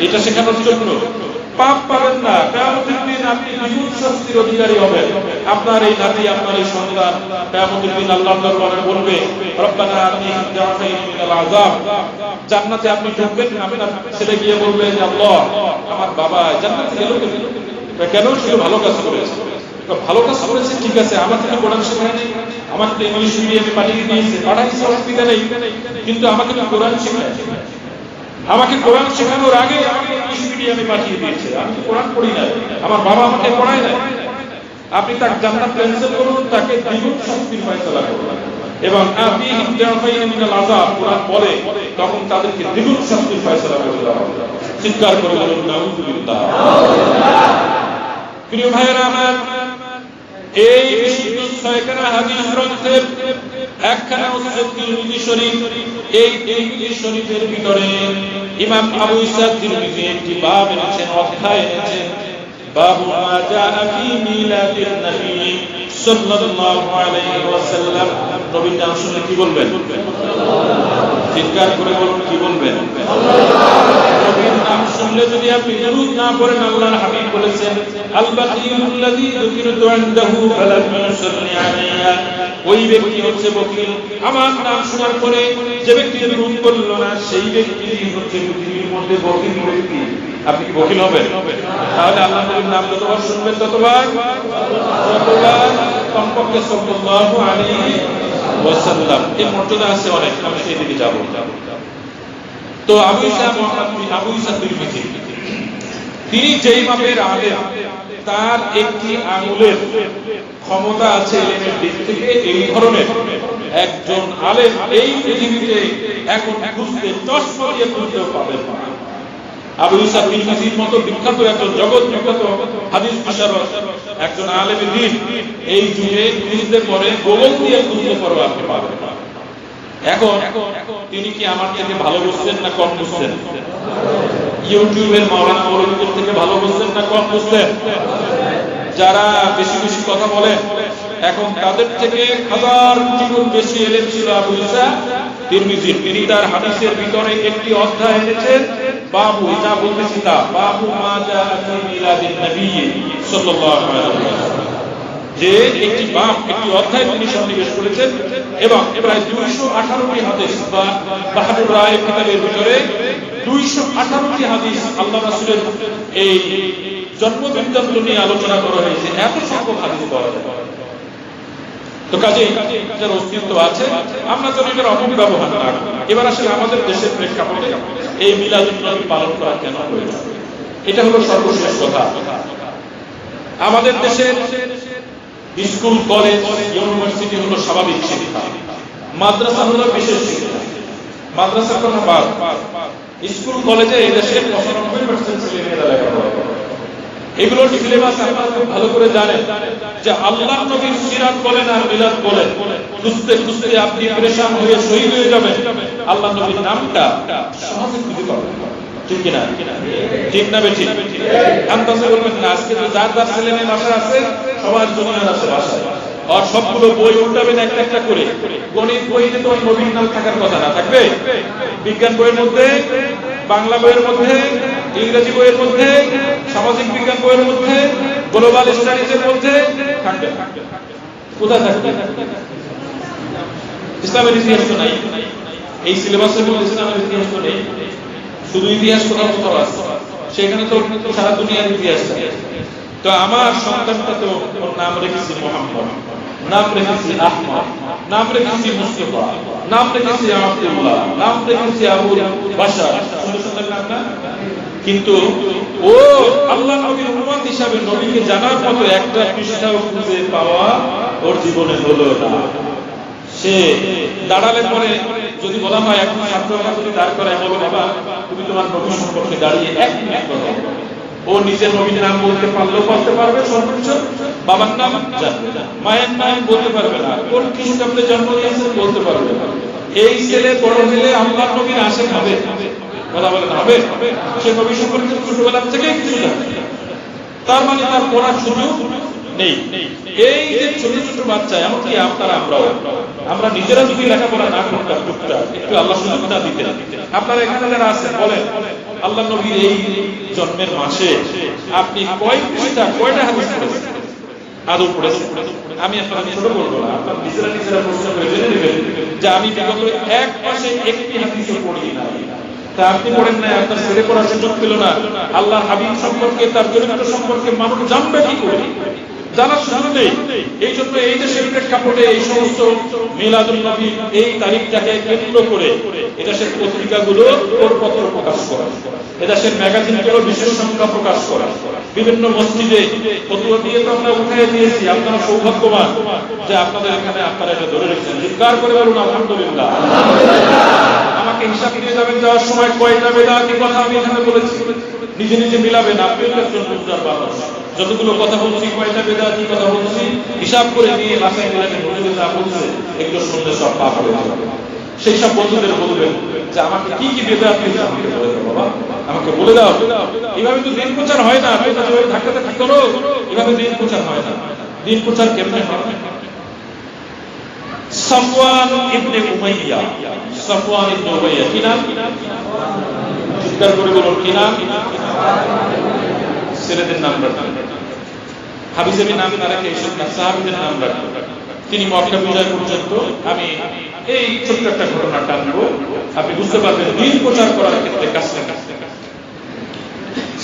Speaker 1: এটা শেখানোর জন্য পাপ পাবেন না, কিয়ামতের দিন আপনি দ্বিগুণ শাস্তির অধিকারী হবেন। আপনার এই নাতি, আপনার এই সন্তান কিয়ামতের দিন আল্লাহর দরবারে বলবে, রব্বানা আতিহিম দি'ফাইনি মিনাল আযাব। জান্নাতে আপনি ঢুকবেন, আপনার ছেলে গিয়ে বলবে যে আল্লাহ, আমার বাবা জান্নাতে গেল কেন? সে ভালো কাজ করেছে। ভালো কাজ করেছে ঠিক আছে, আমাকে তো কোরআন শেখায়নি, আমাকে তো ইংলিশ মিডিয়ামে পাঠিয়ে দিয়েছে, পাঠাইছে, অসুবিধা নেই, কিন্তু আমাকে তো কোরআন শেখায়। আমাকে কোরআন শেখানোর আগে আমাকে ইংলিশ মিডিয়ামে পাঠিয়ে দিয়েছে, আমি তো কোরআন পড়ি না, আমার বাবা আমাকে পড়ায় না। আপনি তার জান্নাত ক্যান্সেল করুন, তাকে দ্বিগুণ শাস্তির ফয়সালা করুন। এবং আপনি দি'ফাইনি মিনাল আযাব কোরআন বলে, তখন তাদেরকে দ্বিগুণ শাস্তির ফয়সালা করে দেওয়া হবে। চিৎকার করে বলুন নাউযুবিল্লাহ। প্রিয় ভাইয়েরা আমার, এই ছয়খানা হাদিস গ্রন্থের একখানা হচ্ছে তিরমিজি শরীফ। এই তিরমিজি শরীফের ভিতরে ইমাম আবু ঈসা তিরমিজি একটি বাব এনেছেন, অধ্যায় এনেছেন, বাবু মা জাআ ফি মিলাদিন নবী সাল্লাল্লাহু আলাইহি ওয়াসাল্লাম। নবীর নাম শুনলে কি বলবেন? চিৎকার করে বলুন, কি বলবেন? নবীর নাম শুনলে যদি আপনি দরুদ না পড়েন, আল্লাহর হাবিব বলেছেন, আল বাকিউল্লাযী যুকিরতু ইনদাহু ফালাম ইউসাল্লি আলাইয়া। ওই ব্যক্তি হচ্ছে বকিল, আমার নাম শোনার পরে যে ব্যক্তি দরুদ পড়ল না, সেই ব্যক্তি হচ্ছে পৃথিবীর মধ্যে বকিল ব্যক্তি। আপনি কি বকিল হবেন? তাহলে আল্লাহর নবীর নাম যতবার শুনবেন ততবার কমপক্ষে সাল্লাল্লাহু আলাইহি ওয়াসাল্লাম। এর মর্যাদা আছে অনেক, আমি সেই দিকে যাব। তো আবু ঈসা তিরমিজি তিনি যেই মাপের আলেম, তার একটি আঙুলের ক্ষমতা আছে এলেমের দিক থেকে। এই ধরনের একজন আলেম এই পৃথিবীতে এখন খুঁজতে চশমা দিয়ে খুঁজতেও পাবেন না। আবু ঈসা তিরমিজির মতো বিখ্যাত একজন জগৎ বিখ্যাত হাদিস বিশারদ একজন আলেম দ্বীন এই যুগে খুঁজতে পরে গোগল দিয়ে খুঁজতে পারবে আপনি পাবেন না। এখন তিনি কি আমার থেকে ভালো বুঝছেন না কম বুঝছেন? ইউটিউবের মাওলানা মৌলভীদের থেকে ভালো বুঝছেন না কম বুঝছেন? যারা বেশি বেশি কথা বলেন, এখন তাদের থেকে হাজার গুণ বেশি এলেম ছিল আবু ঈসা তিরমিজির। তিনি তার হাদিসের ভিতরে একটি অধ্যায় এনেছেন, বাবু, যা বলতেছি তা, বাবু মা জাআ ফি মিলাদিন নবী সাল্লাল্লাহু আলাইহি ওয়াসাল্লাম, যে একটি বাব, একটি অধ্যায় তিনি সন্নিবেশ করেছেন। এবং প্রায় 218টি হাদিস, বা বাহাদুর রায় কিতাবের ভিতরে 218টি হাদিস আল্লাহ রাসূলের এই জন্ম বৃত্তান্ত নিয়ে আলোচনা করা হয়েছে। এত সংখ্যক হাদিস পাওয়া যায়। তো কাজে যার অস্তিত্ব আছে, আমরা যেন এটার অপব্যবহার না করি। এবার আসলে আমাদের দেশের প্রেক্ষাপটে এই মিলাদুন নবী পালন করা কেন প্রয়োজন, এটা হলো সর্বশেষ কথা। আমাদের দেশের স্কুল, কলেজ, ইউনিভার্সিটি হলো স্বাভাবিক শিক্ষা, মাদ্রাসা হলো বিশেষ শিক্ষা। মাদ্রাসা কোনো বাদ, স্কুল কলেজে এই দেশের 95% ছেলেমেয়েরা লেখাপড়া করে। এগুলোর সিলেবাস আপনারা খুব ভালো করে জানেন যে আল্লাহর নবীর সিরাত বলেন আর মিলাদ বলেন, খুঁজতে খুঁজতে আপনি পরেশান হয়ে শহীদ হয়ে যাবেন। আল্লাহর নবীর নামটা সহজে খুঁজে পাবেন, ঠিক কিনা? ঠিক না বেঠিক? আন্দাজে বলবেন না। আজকে তো যার যার ছেলে মেয়ে বাসা আছে, সবার দুনিয়ার আছে বাসায়, আর সবগুলো বই উল্টাবেন একটা একটা করে। গণিত বইতে তো নবীর নাম থাকার কথা না, থাকবে? বিজ্ঞান বইয়ের মধ্যে, বাংলা বইয়ের মধ্যে, ইংরেজি বইয়ের মধ্যে, সামাজিক বিজ্ঞান বইয়ের মধ্যে, গ্লোবাল স্টাডিজের মধ্যে থাকবে। কোথায় থাকবে? ইসলামের ইতিহাস তো নাই এই সিলেবাসের মধ্যে, ইসলামের ইতিহাস তো নেই। শুধু ইতিহাস কোথাও কোথাও আছে, সেখানে তো সারা দুনিয়ার ইতিহাস থাকে। তো আমার সন্তানটা তো ওর নাম রেখেছি মোহাম্মদ, নাম রেখেছি আহমদ, নাম রেখেছি মুস্তাফা, নাম রেখেছি আব্দুল্লাহ, নাম রেখেছি আবু বাশার। সুন্দর নাম না? কিন্তু ও আল্লাহর নবীর উম্মত হিসাবে নবীকে জানার মতো একটা পৃষ্ঠাও খুঁজে পাওয়া ওর জীবনে হলো না। সে দাঁড়ালে পরে যদি বলা হয় এখন ছাত্ররা যদি দাঁড় করায়, বলো বাবা তুমি তোমার নবী সম্পর্কে দাঁড়িয়ে এক মিনিট কথা বলো। ও নিজের নবীর নাম বলতে পারলেও বলতে পারবে, সর্বোচ্চ বাবার নাম জানবে, মায়ের নাম বলতে পারবে না, কোন খ্রিস্টাব্দে জন্ম নিয়েছেন বলতে পারবে না। এই ছেলে বড় হলে আল্লাহর নবীর আশেক হবে, কথা বলেন হবে? সে নবী সম্পর্কে ছোটবেলা থেকেই কিছু জানে, তার মানে তার পড়ার সুযোগ নেই। এই যে ছোট ছোট বাচ্চা, এমনকি আমরা নিজেরা যদি লেখাপড়া না করতাম টুকটাক, একটু আল্লাহ সুযোগটা দিতেন, আপনারা এখানে যারা আছেন বলেন, আল্লাহ নবীর এই জন্মের মাসে আপনি কয়টা হাদিস পড়েছেন, আদৌ পড়েছেন? আমি আপনাকে ছোট বলবো না, আপনার নিজেরা প্রশ্ন করে জেনে নেবেন যে আমি বিগত এক মাসে একটি হাদিসও পড়ি না। তা আপনি পড়েন না, আপনার ছেলে পড়ার সুযোগ পেল না, আল্লাহ হাবিব সম্পর্কে, তার চরিত্র সম্পর্কে মানুষ জানবে কি করে? জানার সুযোগ নেই। এই জন্য এই দেশের প্রেক্ষাপটে এই সমস্ত মিলাদুন নবী এই তারিখটাকে কেন্দ্র করে এদেশের পত্রিকাগুলো পত্র প্রকাশ করা, এদেশের ম্যাগাজিনগুলো বিশেষ সংখ্যা প্রকাশ করা, বিভিন্ন মসজিদে ফতোয়া দিয়ে তো আমরা উঠাই দিয়েছি। আপনারা সৌভাগ্যবান যে আপনাদের এখানে আপনারা এটা ধরে রেখেছেন। চিৎকার করে বলুন আলহামদুলিল্লাহ। আমাকে হিসাব দিয়ে যাবেন যাওয়ার সময় কয়টা বেদাতি কথা আমি এখানে বলেছি, নিজে নিজে মিলাবেন। আপনি একজন বুঝদার মানুষ, যতগুলো কথা বলছি, কয়টা বেদাতি কথা বলছি হিসাব করে নিয়ে বাসায় মিলাবেন। হুজুর যা বলছে এগুলো শুনলে সব পাপ হয়ে যাবে। সেই সব বন্ধুদের বলবেন যে আমাকে কি কি বেদাতি আমাকে বলে দাও বাবা, আমাকে বলে দাও। এইভাবে তো দিন প্রচার হয় না। ধাক্কাতে ঠিক করো, এভাবে দিন প্রচার হয় না। দিন প্রচার কেমনে হয়? সাফওয়ান ইবনে উমাইয়া, সাফওয়ান ইবনে উমাইয়া কি নাম? চিৎকার করে বলুন কি নাম? ছেলেদের নাম রাখেন, হাবিজাবি নাম না রেখে এইসব সাহাবীদের নাম রাখেন। তিনি মক্কা বিজয় পর্যন্ত, আমি এই ছোট্ট একটা ঘটনা টানবো, আপনি বুঝতে পারবেন দিন প্রচার করার ক্ষেত্রে কাজটা কাজটা।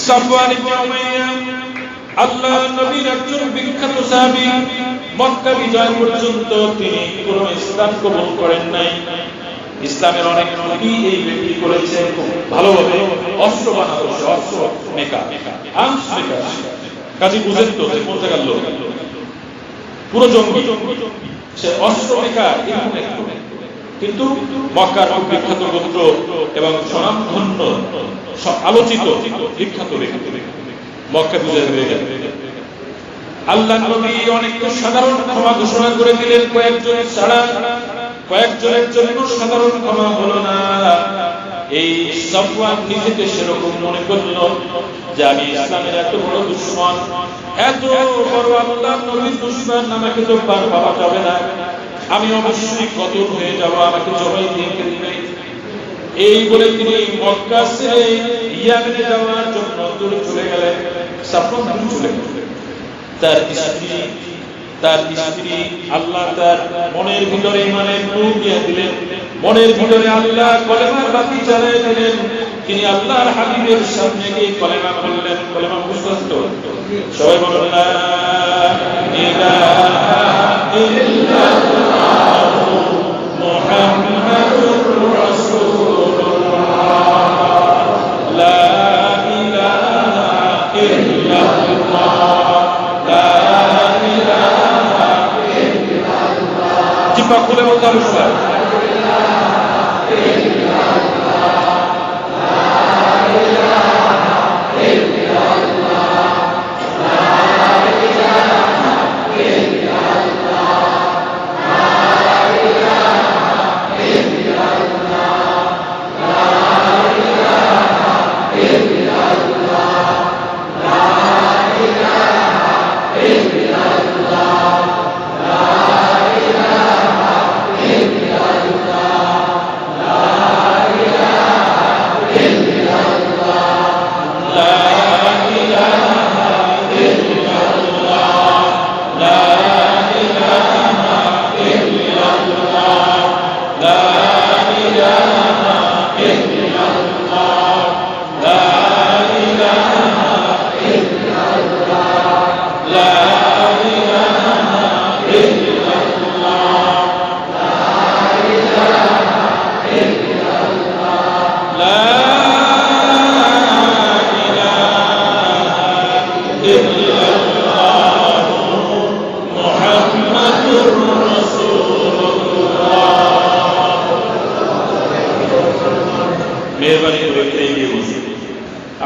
Speaker 1: সাফওয়ান ইবনে উমাইয়া আল্লাহ নবীর একজন বিখ্যাত সাহাবী। মক্কা বিজয় পর্যন্ত তিনি পুরো ইসলাম কবুল করেন নাই। ইসলামের অনেক নবী এই ব্যক্তি করেছে খুব ভালোভাবে। অস্ত্র বানাতো, অস্ত্র মেকা, আর্মস মেকার, কাজী বুঝেন তো যে কোন জায়গার লোক, পুরো জঙ্গি সে অস্ত্র মেকা। কিন্তু মক্কার বিখ্যাত গোত্র এবং স্বনামধন্য আলোচিত বিখ্যাত ব্যক্তি, মক্কা বিজয় হয়ে গেল। আল্লাহ নবী অনেক সাধারণ ক্ষমা ঘোষণা করে দিলেন, কয়েকজনের ছাড়া, কয়েকজনের জন্য সাধারণ ক্ষমা হলো না। এই সাফওয়ান নিজেকে সেরকম মনে করল যে আমি ইসলামের এত বড় দুশমন, এত বড় আল্লাহ নবীর দুশমন, আমাকে তো পার পাওয়া যাবে না, আমি অবশ্যই কতল হয়ে যাব, আমাকে জবাই দিয়ে দিবে। এই বলে তিনি মক্কা ছেড়ে ইয়ামেনে যাওয়ার জন্য দূরে চলে গেলেন। সাফওয়ান চলে গেলেন। তার স্ত্রী আল্লাহ তার মনের ভিতরে ইমানের নূর দিয়ে দিলেন, মনের ভিতরে আল্লাহ কলেমার বাতি জ্বালিয়ে দিলেন। তিনি আল্লাহর হাবিবের সামনে গিয়ে কলেমা বললেন। কলেমা মুখস্থ, সবাই বলুন লা ইলাহা ইল্লাল্লাহু মুহাম্মাদুর রাসূলুল্লাহ, লা ইলাহা ইল্লাল্লাহ, জিব্বা খুলে বলতে হবে সবাই।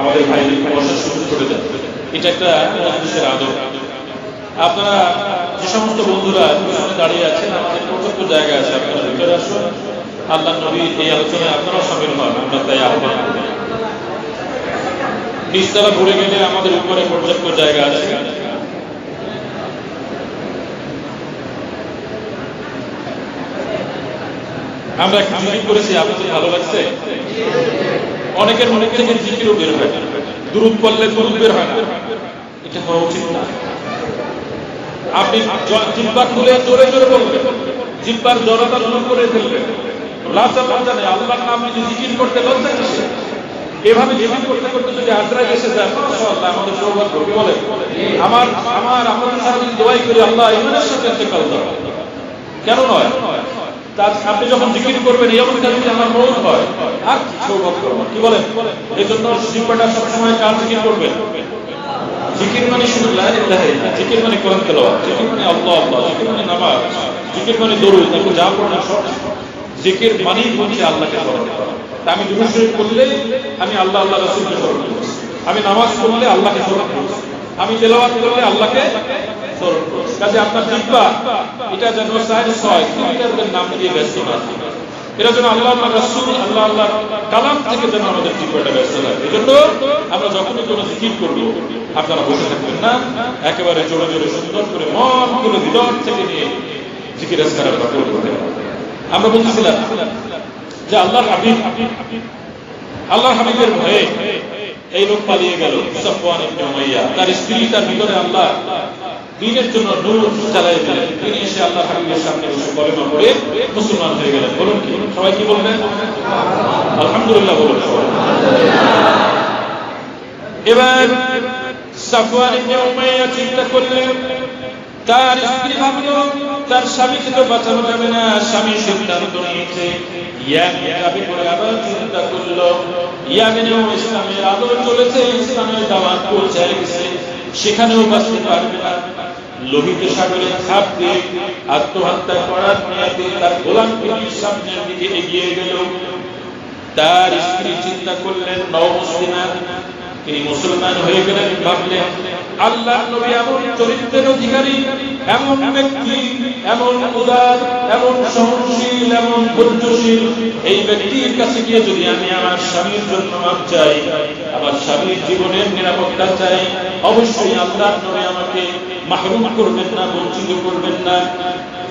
Speaker 1: আমাদের ভাইদের বসার সুযোগ করে দেন, এটা একটা দেশের আদর। আপনারা যে সমস্ত বন্ধুরা পিছনে দাঁড়িয়ে আছেন, আমাদের পর্যাপ্ত জায়গা আছে, আপনারা ভিতরে আসুন। আল্লাহ নবী এই আলোচনায় আপনারাও সামিল হন, আমরা তাই আহ্বান করি। নিচতলা ঘুরে গেলে আমাদের উপরে পর্যাপ্ত জায়গা আছে। আমরা একটু জিকির করেছি, আপনাদের ভালো লাগছে? অনেকের মনে থেকে জিকিরও বের হয় না, দুরূদ পড়লে দুরূদ বের হয় না, এটা হওয়া উচিত না। আপনি জিহ্বা খুলে জোরে জোরে বলবেন, জিহ্বার জড়তা দূর করে ফেলবেন। লজ্জা নেই, আল্লাহর নাম যদি জিকির করতে লজ্জা কিসে? এভাবে জিকির করতে করতে যদি আদ্রায় এসে যায়, মাশাআল্লাহ, আমাদের সৌভাগ্য। কি বলে? আমাদের সারাদিন দোয়াই করি, আল্লাহ ইমানের সাথে ইন্তেকাল দাও। কেন নয়? আপনি যখন জিকির করবেন এই অবস্থায় যদি আমার মৌত হয়, আর কি সৌভাগ্য। কি বলেন? এই জন্য জিহ্বাটা সবসময় কার জিকির করবেন? জিকির মানে শুধু লা ইলাহা ইল্লাল্লাহ, জিকির মানে কোরআন তেলাওয়াত, জিকির মানে আল্লাহ আল্লাহ, জিকির মানে নামাজ, জিকির মানে দরুদ, আপনি যা পড়েন সব জিকির মানেই হচ্ছে আল্লাহকে স্মরণ করা। আমি দুরূদ শরীফ পড়লে আমি আল্লাহ আল্লাহ রাসূলকে স্মরণ করছি, আমি নামাজ পড়লে আল্লাহকে স্মরণ করছি, আমি তেলাওয়াত করলে আল্লাহকে স্মরণ করছি। কাজে আপনার জিহ্বা এটা যেন সাইয়ের নাম দিয়ে ব্যস্ত না থাকে, এটা যেন আল্লাহ আল্লাহ রাসূল আল্লাহ আল্লাহ কালাম থেকে যেন আমাদের জিহ্বাটা ব্যস্ত থাকে। এজন্য আমরা যখনই কোনো জিকির করব, আপনারা বসে থাকবেন না, একেবারে জোরে জোরে সুন্দর করে মন খুলে হৃদয় থেকে নিয়ে জিকির আজকার আমরা করব। আমরা বলতেছিলাম যে আল্লাহর হাবিবের ভয়ে এই লোক পালিয়ে গেল, সাফওয়ান ইবনে উমাইয়া। তার স্ত্রী তার ভিতরে আল্লাহ দ্বীনের জন্য নূর জ্বালিয়ে দিলেন। তিনি এসে আল্লাহর হাবিবের সামনে বসে কলেমা পড়ে মুসলমান হয়ে গেলেন। বলুন কি? সবাই কি বলবেন? আলহামদুলিল্লাহ বলুন সবাই। এবার সাফওয়ান ইবনে উমাইয়া চিন্তা করলেন, তার স্ত্রী ভাবলো তার স্বামীকে তো বাঁচানো যাবে না, স্বামী সিদ্ধান্ত নিয়েছে ইয়ামেনে যাবে বলে আবার চিন্তা করলো। ইয়ামেনেও ইসলামের আলো চলেছে, ইসলামের দাওয়াত পৌঁছায় গেছে, সেখানেও বাঁচতে পারবে না। লোহিত সাগরে ঝাঁপ দিয়ে আত্মহত্যা করার নিয়তে তার গোলামকে সামনের দিকে এগিয়ে গেল। তার স্ত্রী চিন্তা করলেন নবমুসলিমা, তিনি মুসলমান হয়ে গেলেন। ভাবলেন আল্লাহর নবী এমন চরিত্রের অধিকারী, এমন ব্যক্তি, এমন উদার, এমন সহনশীল, এমন ধৈর্যশীল, এই ব্যক্তির কাছে গিয়ে যদি আমি আমার স্বামীর জন্য মাপ চাই, আমার স্বামীর জীবনের নিরাপত্তা চাই, অবশ্যই আল্লাহর নবী আমাকে মাহরুম করবেন না, বঞ্চিত করবেন না।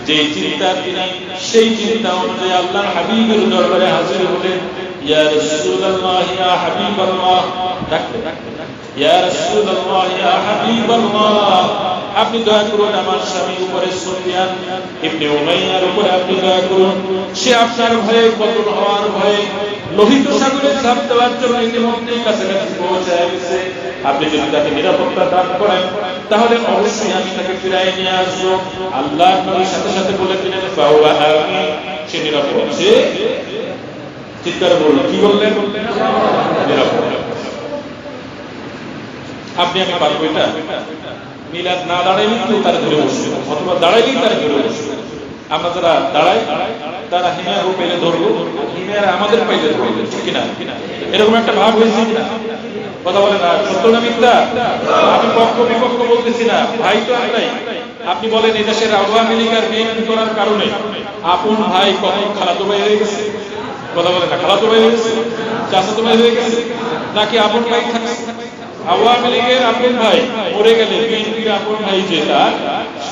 Speaker 1: যে চিন্তা তিনি, সেই চিন্তা অনুযায়ী আল্লাহর হাবিবের দরবারে হাজির হলেন। ইয়া রাসূলুল্লাহ, ইয়া হাবিবাল্লাহ, ইয়া রাসূলুল্লাহ, ইয়া হাবিবাল্লাহ, আপনি দয়া করুন আমার স্বামীর উপরে, সুফিয়ান ইবনে উমাইয়ার উপরে আপনি দয়া করুন। সে আপনার ভয়ে, পতন হওয়ার ভয়ে লোহিত সাগরে ঝাঁপ দেওয়ার জন্য ইতিমধ্যেই কাছাকাছি পৌঁছায় গেছে। আপনি যদি তাকে নিরাপত্তা দান করেন, তাহলে অবশ্যই আমি তাকে ফিরাই নিয়ে আসবো। আল্লাহর নবীর সাথে সাথে বলে দিলেন ফাওয়া আমি, সে নিরাপদ। সে চিৎকার বললেন, কি বললেন? নিরাপদ। আপনি আমি পারবো এটা? মিলাদ না দাঁড়াইলেই কেউ তারা ধরে বসবে, অথবা দাঁড়াইলেই তারা ধরে বসবে। আমরা যারা দাঁড়াই তারা হিমায়ও পেলে ধরবো, হিমায়রা আমাদের পাইলে ধরবে, ঠিক কিনা? এরকম একটা ভাব হয়েছে কিনা? কথা বলেন না, সত্য না মিথ্যা? আমি পক্ষ বিপক্ষ বলতেছি না, ভাই তো আমরাই। আপনি বলেন এই দেশের আওয়ামী লীগ আর বিএনপি করার কারণে আপন ভাই কখন খালাতো ভাই হয়ে গেছে? কথা বলেন না, খালাতো ভাই হয়ে গেছে, চাচাতো ভাই হয়ে গেছে, নাকি আপন ভাই থাকছে? আওয়ামী লীগের আপন ভাই মরে গেলে বিএনপির আপন ভাই যেটা,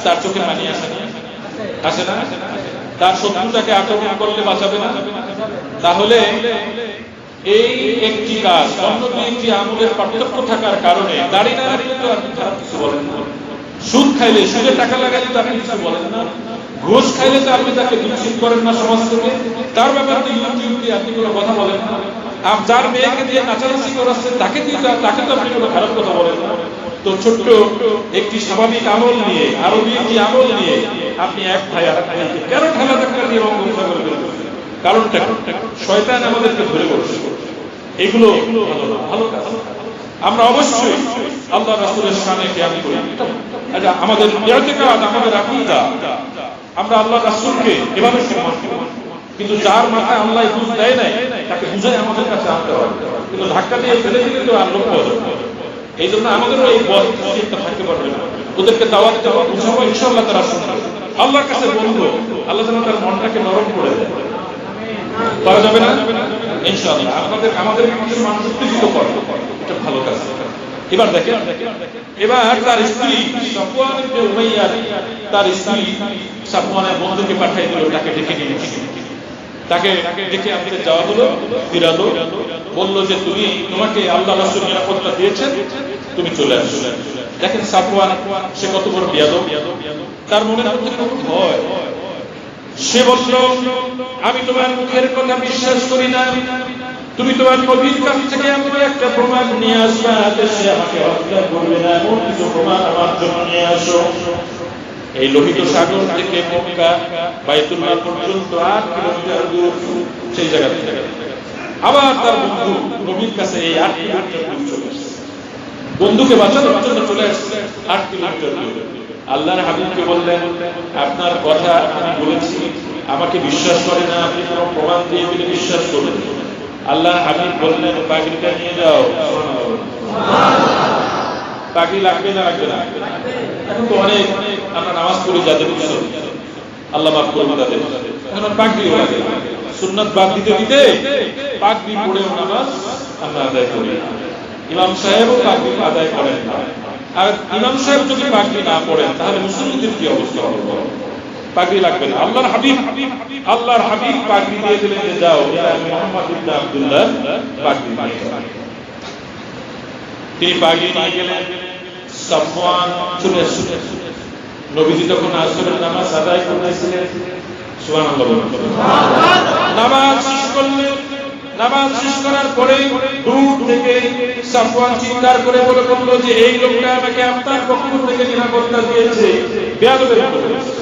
Speaker 1: তার চোখে পানি আসে না? আসে না? তার শত্রুটাকে আক্রমণ করলে বাঁচাবে না? তাহলে এই একটি কাজ, অন্য দুইটি আমলের পার্থক্য থাকার কারণে দাড়ি না রাখলে তো আপনি খারাপ কিছু বলেন না। সুদ খাইলে, সুদের টাকা লাগাইলে তো আপনি কিছু বলেন না। ঘুষ খাইলে তো আপনি তাকে বিচ্ছিন্ন করেন না সমাজ থেকে, তার ব্যাপারে তো ইউটিউবে আপনি কোনো কথা বলেন না। যার মেয়েকে দিয়ে নাচানাচি করাচ্ছেন তাকে তো আপনি কোনো খারাপ কথা বলেন না। তো ছোট্ট একটি স্বাভাবিক আমল নিয়ে, আরো দুইটি আমল নিয়ে আপনি এক ভাই আর এক ভাইকে কেন ঠেলা ধাক্কা দিয়ে রঙ্গমুখা করে ফেলবেন? কারণটা শয়তান আমাদেরকে ধরে বসে। এগুলো ভালো কাজ। আমরা অবশ্যই আল্লাহ রাসূলের শানে জ্ঞান করি, এটা আমাদের ইতিকাদ, আমাদের আকীদা। আমরা আল্লাহ রাসূলকে এভাবে সম্মান করি, কিন্তু যার মাথায় আল্লাহ বুঝ দেয় নাই তাকে বুঝাই আমাদের কাছে আনতে হয়। কিন্তু ধাক্কা দিয়ে ফেলে দিলে তো আর লোক পাওয়া যাবে। এই জন্য আমাদেরও এই বদটা থাকতে পারবে না। ওদেরকে দাওয়াত দেওয়া, বুঝাবো, ইনশাআল্লাহ তারা শুনবে, আল্লাহর কাছে বলবো, আল্লাহ যেন তার মনটাকে নরম করে দেয়। করা যাবে না? ইনশাআল্লাহ আমাদের কিছু মানুষ উত্তেজিত করে, এটা ভালো কাজ। এবার দেখেন, এবার তার স্ত্রী সাফওয়ান ইবনে উমাইয়া, তার স্ত্রী সাফওয়ানের বন্ধুকে পাঠিয়ে দিল, তাকে ডেকে নিয়ে তাকে ডেকে আনতে যাওয়া হলো, ফিরালো, বললো যে তোমাকে আল্লাহ রাসূল নিরাপত্তা দিয়েছেন, তুমি চলে আসো। দেখেন সাফওয়ান সে কত বড় বিয়াদব, তার মনের মধ্যে কোনো ভয়। সে বলল, আমি তোমার মুখের কথা বিশ্বাস করি না, তুমি তোমার নবীর কাছ থেকে আমাকে একটা প্রমাণ নিয়ে আসবে, সে আমাকে হত্যা করবে না, এমন কিছু প্রমাণ আমার জন্য নিয়ে আসো। এই লোহিত সাগর থেকে মক্কা বাইতুল্লাহ পর্যন্ত 8 কিলোমিটার দূর, সেই জায়গা থেকে আবার তার বন্ধু নবীর কাছে এই 8 কিলোমিটার দূর চলে আসছে, বন্ধুকে বাঁচানোর জন্য চলে আসছে 8 কিলোমিটার দূর। আল্লাহর হাবিবকে বললেন, আপনার কথা আমি বলেছি, আমাকে বিশ্বাস করে না, আপনি কোনো প্রমাণ দিয়ে দিলে বিশ্বাস করবেন। আল্লাহর হাবিব বললেন, পাখিটা নিয়ে যাও। পাখি লাগবে না, লাগবে না? এখন তো অনেক আমরা নামাজ পড়ি যাদের আল্লাহ মাফ করবে তাদের, এখন পাগড়িও লাগে। সুন্নাত বাদ দিতে দিতে পাগড়ি পড়েও নামাজ আমরা আদায় করি। ইমাম সাহেবও পাগড়ি আদায় করেন না। আর ইমাম সাহেব যদি পাগড়ি না পড়েন তাহলে মুসলিমদের কি অবস্থা হবে? পাগড়ি লাগবে না। আল্লাহর হাবিব পাগড়ি দিয়ে দিলেন যে যাও, এটা মুহাম্মদ ইবনে আব্দুল্লাহ পাগড়ি নিয়ে যাও। তিনি পাগড়ি নিয়ে গেলেন, সাফওয়ান চলে আসলেন। নবীজি তখন আসরের নামাজ আদায় করতেছিলেন। সুবহানাল্লাহ বলুন। নামাজ শেষ করলেন। নামাজ শেষ করার পরে দূর থেকে সাফওয়ান চিৎকার করে বলল যে এই লোকটা আমাকে আপনার পক্ষ থেকে নিরাপত্তা দিয়েছে, বেয়াদবের মতো বলেছে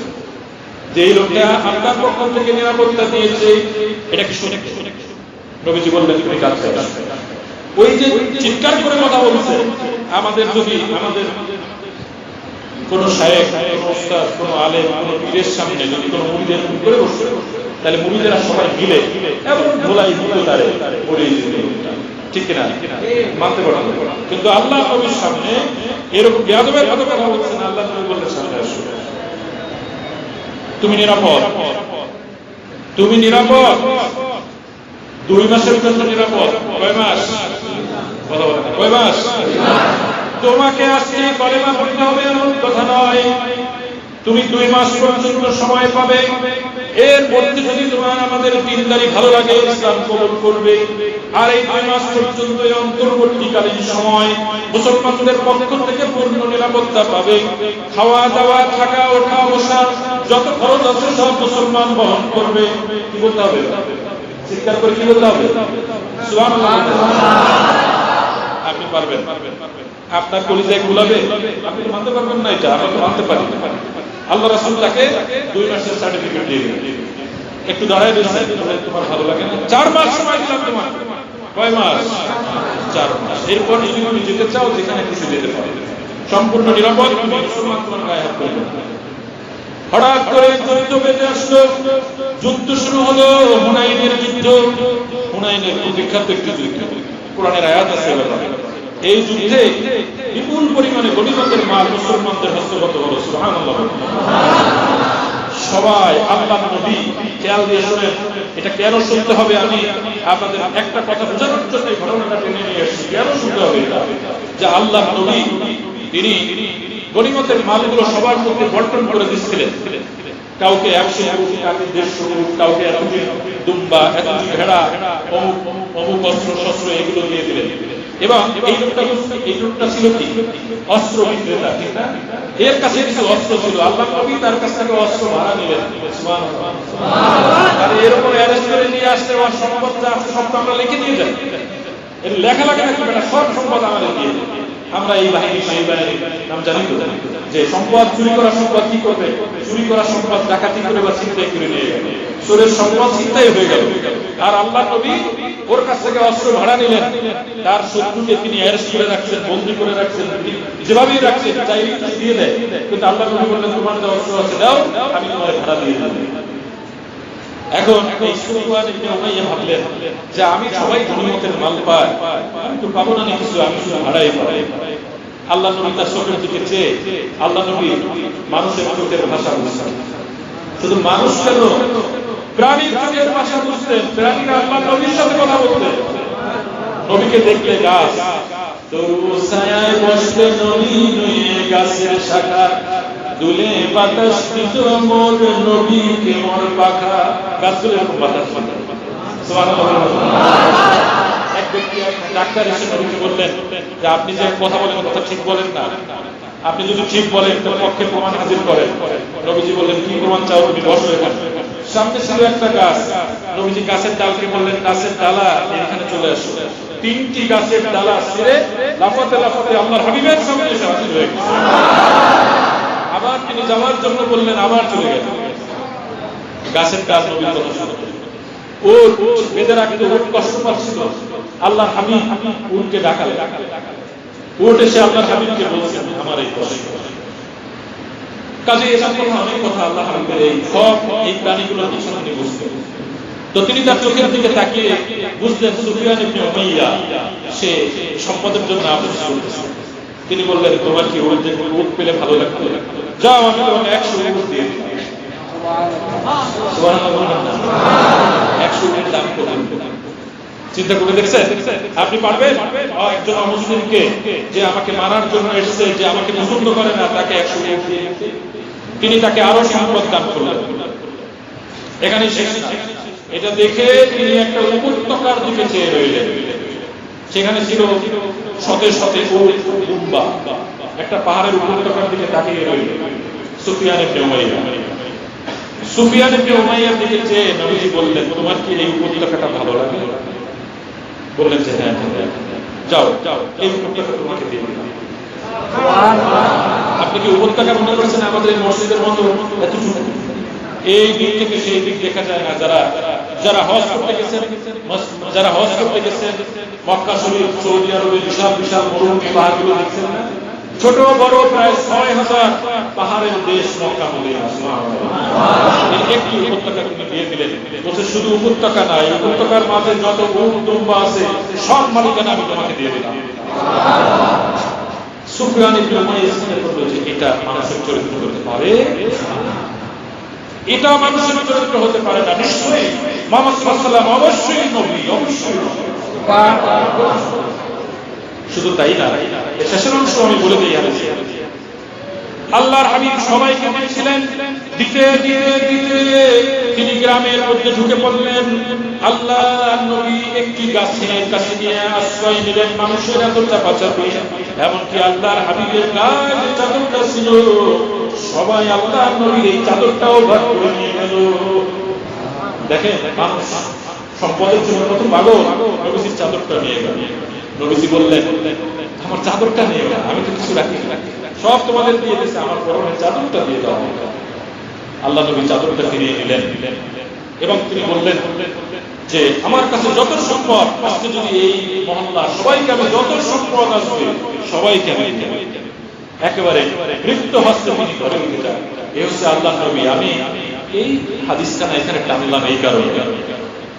Speaker 1: যে এই লোকটা আপনার পক্ষ থেকে নিরাপত্তা দিয়েছে, এটা কি শুনে? নবীজি বললেন, তুমি কাছে আসো। ওই যে চিৎকার করে কথা বলছে, আমাদের কোন শায়েখ, কোন ওস্তাদ, কোন আলেম, কোন পীরের সামনে যদি কোন মুরিদের করে বসে, তাহলে মুরিদেরা সবাই গিলে এবং ধোলাই দিতে তারে পড়িয়ে দিতে, ঠিক কিনা? মানতে পারবে। কিন্তু আল্লাহ নবীর সামনে এরকম বেয়াদবের কথা বলছেন। আল্লাহ নবী বললেন, সামনে আসো, তুমি নিরাপদ, তুমি নিরাপদ। 2 মাসের জন্য নিরাপদ। কয় মাস? কথা বলেন, কয় মাস? তোমাকে আজকে কলেমা পড়তে হবে এমন কথা নয়, তুমি 2 মাস পর্যন্ত সময় পাবে। এর মধ্যে যদি তোমার আমাদের দিনদারি ভালো লাগে, ইসলাম কবুল করবে। আর এই 2 মাস পর্যন্ত এই অন্তর্বর্তীকালীন সময় মুসলমানদের পক্ষ থেকে পূর্ণ নিরাপত্তা পাবে। খাওয়া দাওয়া, থাকা, ওঠা বসা, যত খরচ আছে সব মুসলমান বহন করবে। কি বলতে হবে? চিৎকার করে কি বলতে হবে? সুবহানাল্লাহ। আপনি পারবেন? আপনার কলিজায় গুলাবে? আপনি মানতে পারবেন না? এটা আমরা তো মানতে পারি। আল্লাহ রাসূল তাকে 2 মাসের সার্টিফিকেট দিয়ে দিলেন। একটু দাঁড়ায় রয়েছে, তোমার ভালো লাগে না? 4 মাস সময় দিলাম তোমার। কয় মাস? 4 মাস। এরপর যদি তুমি যেতে চাও, যেখানে খুশি যেতে পারো, সম্পূর্ণ নিরাপদ। তুমি মুসলমান, তোমার গায়ে হাত করবে না। হঠাৎ করে যুদ্ধ বেঁধে আসলো। যুদ্ধ শুরু হলো, হুনাইনের যুদ্ধ। হুনাইনের বিখ্যাত একটি যুদ্ধ, কোরআনের আয়াত আছে ব্যাপারে। এই যুদ্ধে বিপুল পরিমাণে গনিমতের মাল মুসলমানদের হস্তগত হলো। সুবহানাল্লাহ। সবাই আল্লাহর নবী, খেয়াল দিয়ে শুনেন, এটা কেন শুনতে হবে? আমি আপনাদের একটা কথা বোঝানোর জন্য এই ঘটনাটা টেনে নিয়ে এসেছি। কেন শুনতে হবে এটা? যে আল্লাহর নবী তিনি গনিমতের মালগুলো সবার মধ্যে বন্টন করে দিচ্ছিলেন। কাউকে 100 উট, কাউকে 150 উট, কাউকে 100টি দুম্বা, 100টি ভেড়া, অমুক অস্ত্র শস্ত্র এগুলো দিয়ে দিলেন। এবং এই লোকটা ছিল কি? অস্ত্র বিক্রেতা, ঠিক না? এর কাছে কিছু অস্ত্র ছিল। আল্লাহ নবী তার কাছ থেকে অস্ত্র ভাড়া নিলেন। সুবহানাল্লাহ। আর এরকম অ্যারেস্ট করে নিয়ে আসতে ওর সম্পদ যা আছে সব আমরা লিখে নিয়ে যাই। এর লেখা লাগে নাকি? বেটা সব সম্পদ আমাদের দিয়ে। আমরা এই বাহিনী সেই বাহিনীর নাম জানি তো, যে সম্পদ চুরি করা সম্পদ কি করবে? চুরি করা সম্পদ ডাকাতি করে বা ছিনতাই করে নিয়ে গেল। চোরের সম্পদ ছিনতাই হয়ে গেল। আর আল্লাহ নবী ওর কাছ থেকে অস্ত্র ভাড়া নিলেন। তার শত্রুকে তিনি অ্যারেস্ট করে রাখছেন, বন্দী করে রাখছেন, যেভাবেই রাখছেন চাইলে দিয়ে দেয়। কিন্তু আল্লাহ নবী বললেন, তোমার যে অস্ত্র আছে দাও, আমি তোমার ভাড়া দিয়ে দেব। এখন এই সুফিয়ান ইবনে উমাইয়া ভাবলেন যে আমি সবাই গনিমতের মাল পাই, আমি তো পাবো না কিছু, আমি শুধু ভাড়াই পাই। আল্লাহ নবী তার চোখের দিকে চেয়ে, আল্লাহ নবী মানুষের চোখের ভাষা বুঝতেন। শুধু মানুষ কেন, প্রাণীর চোখের ভাষা বুঝতেন। প্রাণীরা আল্লাহ নবীর সাথে কথা বলতেন। নবীকে দেখলে গাছ, তরু ছায়ায় বসলে নবী, নুয়ে গাছের শাখা, দুলে বাতাস দিত মোর নবীকে মোর পাখা। গাছগুলো এরকম বাতাস বাতাস। এক ব্যক্তি ডাক্তার এসে নবীকে বললেন যে আপনি যে কথা বলেন কথা ঠিক বলেন না, আপনি যদি ঠিক বলেন তার পক্ষে প্রমাণ হাজির করেন। নবীজি বললেন কি প্রমাণ চাও, তুমি বসো এখানে। সামনে ছিল একটা গাছ, নবীজি গাছের ডালকে বললেন গাছের ডালা এখানে চলে আসো। 3টি গাছের ডালা ছেড়ে লাফাতে লাফাতে আল্লাহর হাবিবের সামনে এসে হাজির হয়ে গেছে। আবার তিনি যাওয়ার জন্য বললেন, আবার চলে গেলেন। গাছের ডাল নবীর কথা শুনে উট বেঁধে রাখতে উট কষ্ট পাচ্ছিল। আল্লাহর হাবিব উটকে ডাকালেন। উট এসে আল্লাহর হাবিবকে বলছেন আমার এই কষ্ট। কাজে এসব কথা অনেক কথা আল্লাহ হাবিবের এই সব এই প্রাণীগুলোর পিছনে তিনি বুঝতেন। তো তিনি তার চোখের দিকে তাকিয়ে বুঝলেন সুফিয়ান ইবনে উমাইয়া সে সম্পদের জন্য আফসোস করতেছে। তিনি বললেন তোমার কি উট পেলে ভালো লাগতো, যাও আমি তোমাকে 100 উট দিয়ে দিই। চিন্তা করে দেখছেন আপনি পারবেন একজন অমুসলিমকে যে আমাকে মারার জন্য এসেছে, যে আমাকে পছন্দ করে না, তাকে 100 উট দিয়ে দিতে? তিনি তাকে আরো সম্পদ দান করলেন। এখানে এটা দেখে তিনি একটা উপত্যকার দিকে চেয়ে রইলেন। সেখানে ছিল শতে শতে উম্বা, একটা পাহাড়ের উপত্যকার দিকে তাকিয়ে রইলেন সুফিয়ান ইবনে উমাইয়া। সুফিয়ান ইবনে উমাইয়ার দিকে চেয়ে নবীজি বললেন তোমার কি এই উপত্যকাটা ভালো লাগে? বললেন যে হ্যাঁ, যাও এই উপত্যকা তোমাকে দিয়ে দিলাম। আপনি কি উপত্যকা মনে করছেন আমাদের এই মসজিদের মতো এতটুকু? এই দিক থেকে সেই দিক দেখা যায় না। যারা হজ করতে গেছেন, মক্কা শরীফ, সৌদি আরবের বিশাল বিশাল মরুভূমি পাহাড়গুলো দেখছেন না? ছোট বড় প্রায় 6000 পাহাড়ের দেশ মক্কা মদিনা। একটি উপত্যকা তিনি দিয়ে দিলেন। বলছে শুধু উপত্যকা নয়, উপত্যকার মাঝে যত উট দুম্বা আছে সব মালিকানা আমি তোমাকে দিয়ে দিলাম। সুফিয়ান ইবনে উমাইয়া চিন্তা করল যে এটা মানুষের চরিত্র হতে পারে, এটা মানুষের চরিত্র হতে পারে না। নিশ্চয়ই মুহাম্মদ সাল্লাল্লাহু আলাইহি ওয়াসাল্লাম অবশ্যই নবী, অবশ্যই। শুধু তাই না, শেষের অংশ আমি বলে দিই। আল্লাহর হাবিব সবাইকে দেখছিলেন, দিতে দিতে দিতে তিনি গ্রামের মধ্যে ঢুকে পড়লেন। আল্লাহর নবী একটি গাছের কাছে নিয়ে আশ্রয় নিলেন। মানুষের এত চাপাচাপি, এমনকি আল্লাহর হাবিবের গায়ে যে চাদরটা ছিল সবাই আল্লাহর নবীর এই চাদরটাও ভাগ করে নিয়ে গেল। দেখেন মানুষ সম্পদের জন্য কত পাগল, নবীজির চাদরটা নিয়ে গেল। নবীজি বললেন আমার চাদরটা নিয়ে গেল, আমি তো কিছু রাখি, সব তোমাদের দিয়ে দিয়েছে, আমার পরনের চাদরটা দিয়ে দাও। আল্লাহ নবী চাদরটা ফিরিয়ে নিলেন এবং তিনি বললেন যে আমার কাছে যত সম্পদ আজকে যদি এই মহল্লা সবাইকে আমি যত সম্পদ আসবে সবাইকে আমি একেবারে মৃত্যু হস্তে তিনি ঘরে উঠে যান। এই হচ্ছে আল্লাহ নবী। আমি এই হাদিসখানা এখানে টানলাম এই কারণে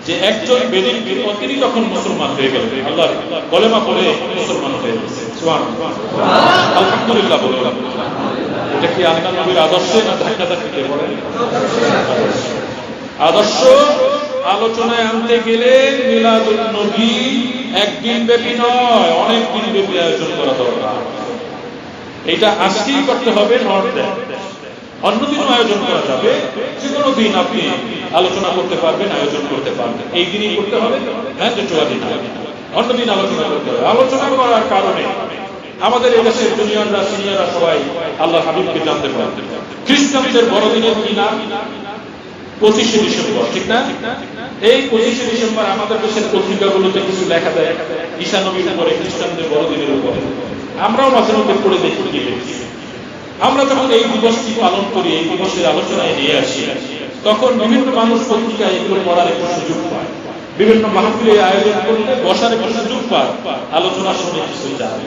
Speaker 1: যে একজন বেদিন তিনি তখন মুসলমান হয়ে গেলেন, আল্লাহর কলেমা পড়ে মুসলমান হয়ে গেছে। সুবহানাল্লাহ, আলহামদুলিল্লাহ বললাম। এটা কি আল্লাহ নবীর আদর্শে না ধাক্কাধাক্কিতে বলেন? আদর্শ আলোচনায় আনতে গেলে মিলাদুন নবী একদিন ব্যাপী নয়, অনেক দিন ব্যাপী আয়োজন করা দরকার। এটা আজকেই করতে হবে, অন্যদিনও আয়োজন করা যাবে। যে কোনো দিন আপনি আলোচনা করতে পারবেন, আয়োজন করতে পারবেন। এই দিনই করতে হবে, হ্যাঁ, দিন অন্যদিন আলোচনা করতে হবে। আলোচনা করার কারণে আমাদের এদেশের জুনিয়ররা সিনিয়ররা সবাই আল্লাহ হাবিবকে জানতে পারবেন। খ্রিস্টানদের বড়দিনের কি নাম? 25শে ডিসেম্বর, ঠিক না? এই 25শে ডিসেম্বর আমাদের দেশের পত্রিকাগুলোতে কিছু লেখা দেয় ঈসা নবীর উপরে, খ্রিস্টানদের বড়দিনের উপরে। আমরাও মাঝে মধ্যে পড়ে দেখি কি লিখছি। আমরা যখন এই দিবসটি পালন করি, এই দিবসের আলোচনায় নিয়ে আসি, তখন বিভিন্ন মানুষ পত্রিকায় এগুলো পড়ার একটা সুযোগ পায়, বিভিন্ন মাহফিলে আয়োজন করলে বসার একটা সুযোগ পায়, আলোচনা শুনে কিছু যায়।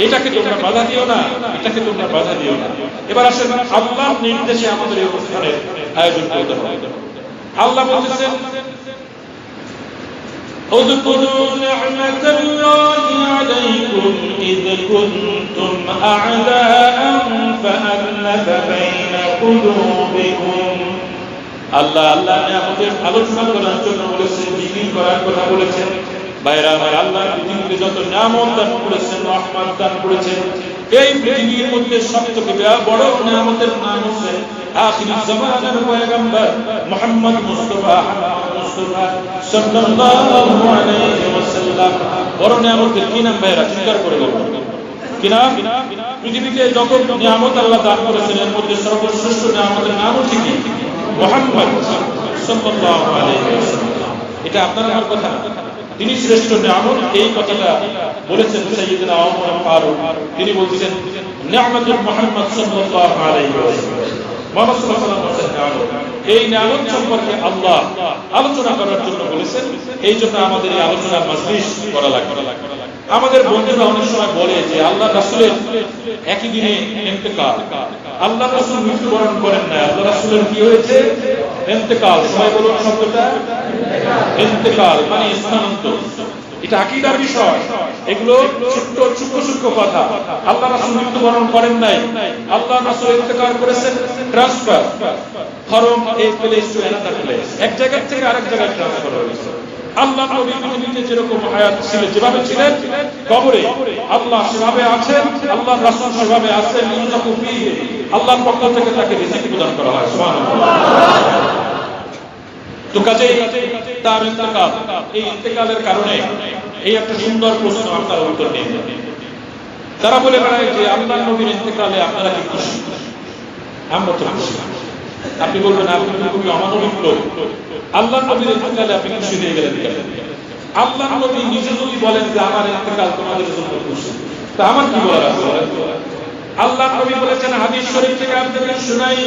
Speaker 1: এটাকে তোমরা বাধা দিও না, এটাকে তোমরা বাধা দিও না। এবার আসেন আল্লাহর নির্দেশে আমাদের এই অনুষ্ঠানের আয়োজন করতে হবে। আল্লাহ বলেছেন اذكروا نعمة الله عليكم إذ كنتم أعداء فألف بين قلوبكم। আল্লাহ আমাদের আলোচনা করার জন্য বলেছেন, জিকির করার কথা বলেছেন। ভাইরা আমার, আল্লাহ পৃথিবীতে যত নিয়ামত দান করেছেন, রহমত দান করেছেন, এই পৃথিবীর মধ্যে সবথেকে বড় নিয়ামতের নাম হচ্ছে আখির জামানার পয়গম্বর মুহাম্মদ মুস্তাফা রাসূলুল্লাহ সাল্লাল্লাহু আলাইহি ওয়াসাল্লাম। বড় নিয়ামতের কি নাম ভাইরা, চিৎকার করে বলুন কি নাম? পৃথিবীতে যত নিয়ামত আল্লাহ দান করেছেন এর মধ্যে সর্বশ্রেষ্ঠ নিয়ামতের নাম হচ্ছে কি? মুহাম্মদ সাল্লাল্লাহু আলাইহি ওয়াসাল্লাম। এটা আপনার আমার কথা না, তিনি শ্রেষ্ঠ নিয়ামত। এই কথাটা বলেছেন সাইয়্যিদনা ওমর ফারুক। তিনি বলছেন নিয়ামতুল মুহাম্মদ সাল্লাল্লাহু আলাইহি ওয়াসাল্লাম। মুহাম্মদ সাল্লাল্লাহু আলাইহি ওয়াসাল্লাম এই নিয়ামত সম্পর্কে আল্লাহ আলোচনা করার জন্য বলেছেন। এই জন্য আমাদের এই আলোচনার মাজলিস করা লাগবে। আমাদের বন্ধুরা অনেক সময় বলে যে আল্লাহ রাসূলের একই দিনে ইন্তেকাল। আল্লাহ রাসূল মৃত্যুবরণ করেন না, আল্লাহ রাসূলের কি হয়েছে? ইন্তেকাল। সবাই বলুন শব্দটা ইন্তেকাল মানে স্থানান্তর। এটা আকীদার বিষয়, এগুলো ছোট্ট সূক্ষ্ম কথা। আল্লাহ রাসূল মৃত্যুবরণ করেন নাই, আল্লাহ রাসূল ইন্তেকাল করেছেন transfer from a place to another place, এক জায়গা থেকে আরেক জায়গায় ট্রান্সফার হয়েছে। আল্লাহ নবী পৃথিবীতে যেরকম হায়াত ছিলেন, যেভাবে ছিলেন কবরে আল্লাহ সেভাবে আছেন, আল্লাহ রাসূল সেভাবে আছেন। আল্লাহর পক্ষ থেকে তাকে রিজিক প্রদান করা হয়। সুবহানাল্লাহ। তো কাজেই তার ইন্তেকাল, এই ইন্তেকালের কারণে এই একটা সুন্দর প্রশ্ন, আপনারা উত্তর দিন। তারা বলে বেড়ায় যে আল্লাহ নবীর ইন্তেকালে আপনারা কি খুশি? আমরা তো খুশি। আপনি বলবেন আপনি খুবই অমানবিক লোক, আল্লাহ নবীর ইন্তেকালে আপনি খুশি হয়ে গেলেন কেন? আল্লাহ নবী নিজে যদি বলেন যে আমার ইন্তেকাল তোমাদের জন্য খুশি, তা আমার কি বলার আছে? আল্লাহ নবী বলেছেন হাদিস শরীফ থেকে আপনাদের শোনাই,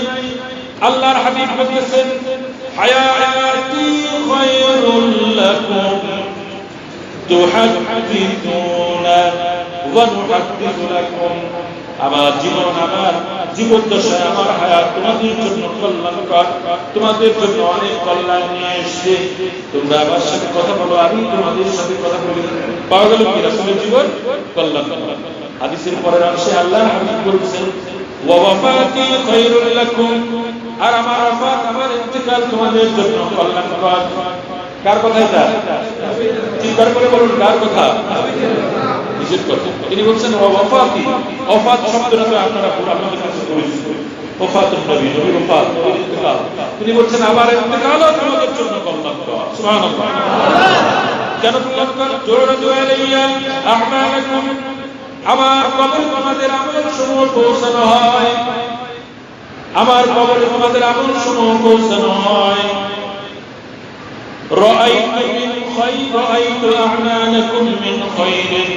Speaker 1: আল্লাহর হাবিব বলেছেন হায়াতি খায়রুল লাকুম তুহাদ্দিসুনা ওয়া নুহাদ্দিসু লাকুম। আমার জীবন, আমার জীবদ্দশায় আমার হায়াত তোমাদের জন্য কল্যাণকর, তোমাদের জন্য অনেক কল্যাণ নিয়ে এসেছে। তোমরা আমার সাথে কথা বলো, আমি তোমাদের সাথে কথা বলি। পাওয়া গেল কি রাসূলের জীবন কল্যাণকর। হাদিসের পরের অংশে আল্লাহ হাবিব বলেছেন ওয়া ওয়াফাতি খায়রুল লাকুম, আর আমার ওয়াফাত, আমার ইন্তেকাল তোমাদের জন্য কল্যাণকর। কার কথা এটা? চিৎকার করে বলুন কার কথা? নিজের কথা। তিনি বলছেন ওয়া ওয়াফাতি, ওয়াফাত শব্দটা তো আপনারা আপনাদের কাছে পরিচিত। ওয়াফাতুন নবী, নবীর ওয়াফাত, নবীর ইন্তেকাল। তিনি বলছেন আমার ইন্তেকালও তোমাদের জন্য কল্যাণকর। সুবহানাল্লাহ। কেন কল্যাণকর? জোরাদু আলাইয়া আ'মালাকুম, আমার কবরে তোমাদের আমলসমূহ পৌঁছানো হয়, আমার কবরে তোমাদের আমলসমূহ পৌঁছানো হয়। রাআইতু মিন খায়র, রাআইতু আ'মালাকুম মিন খায়র,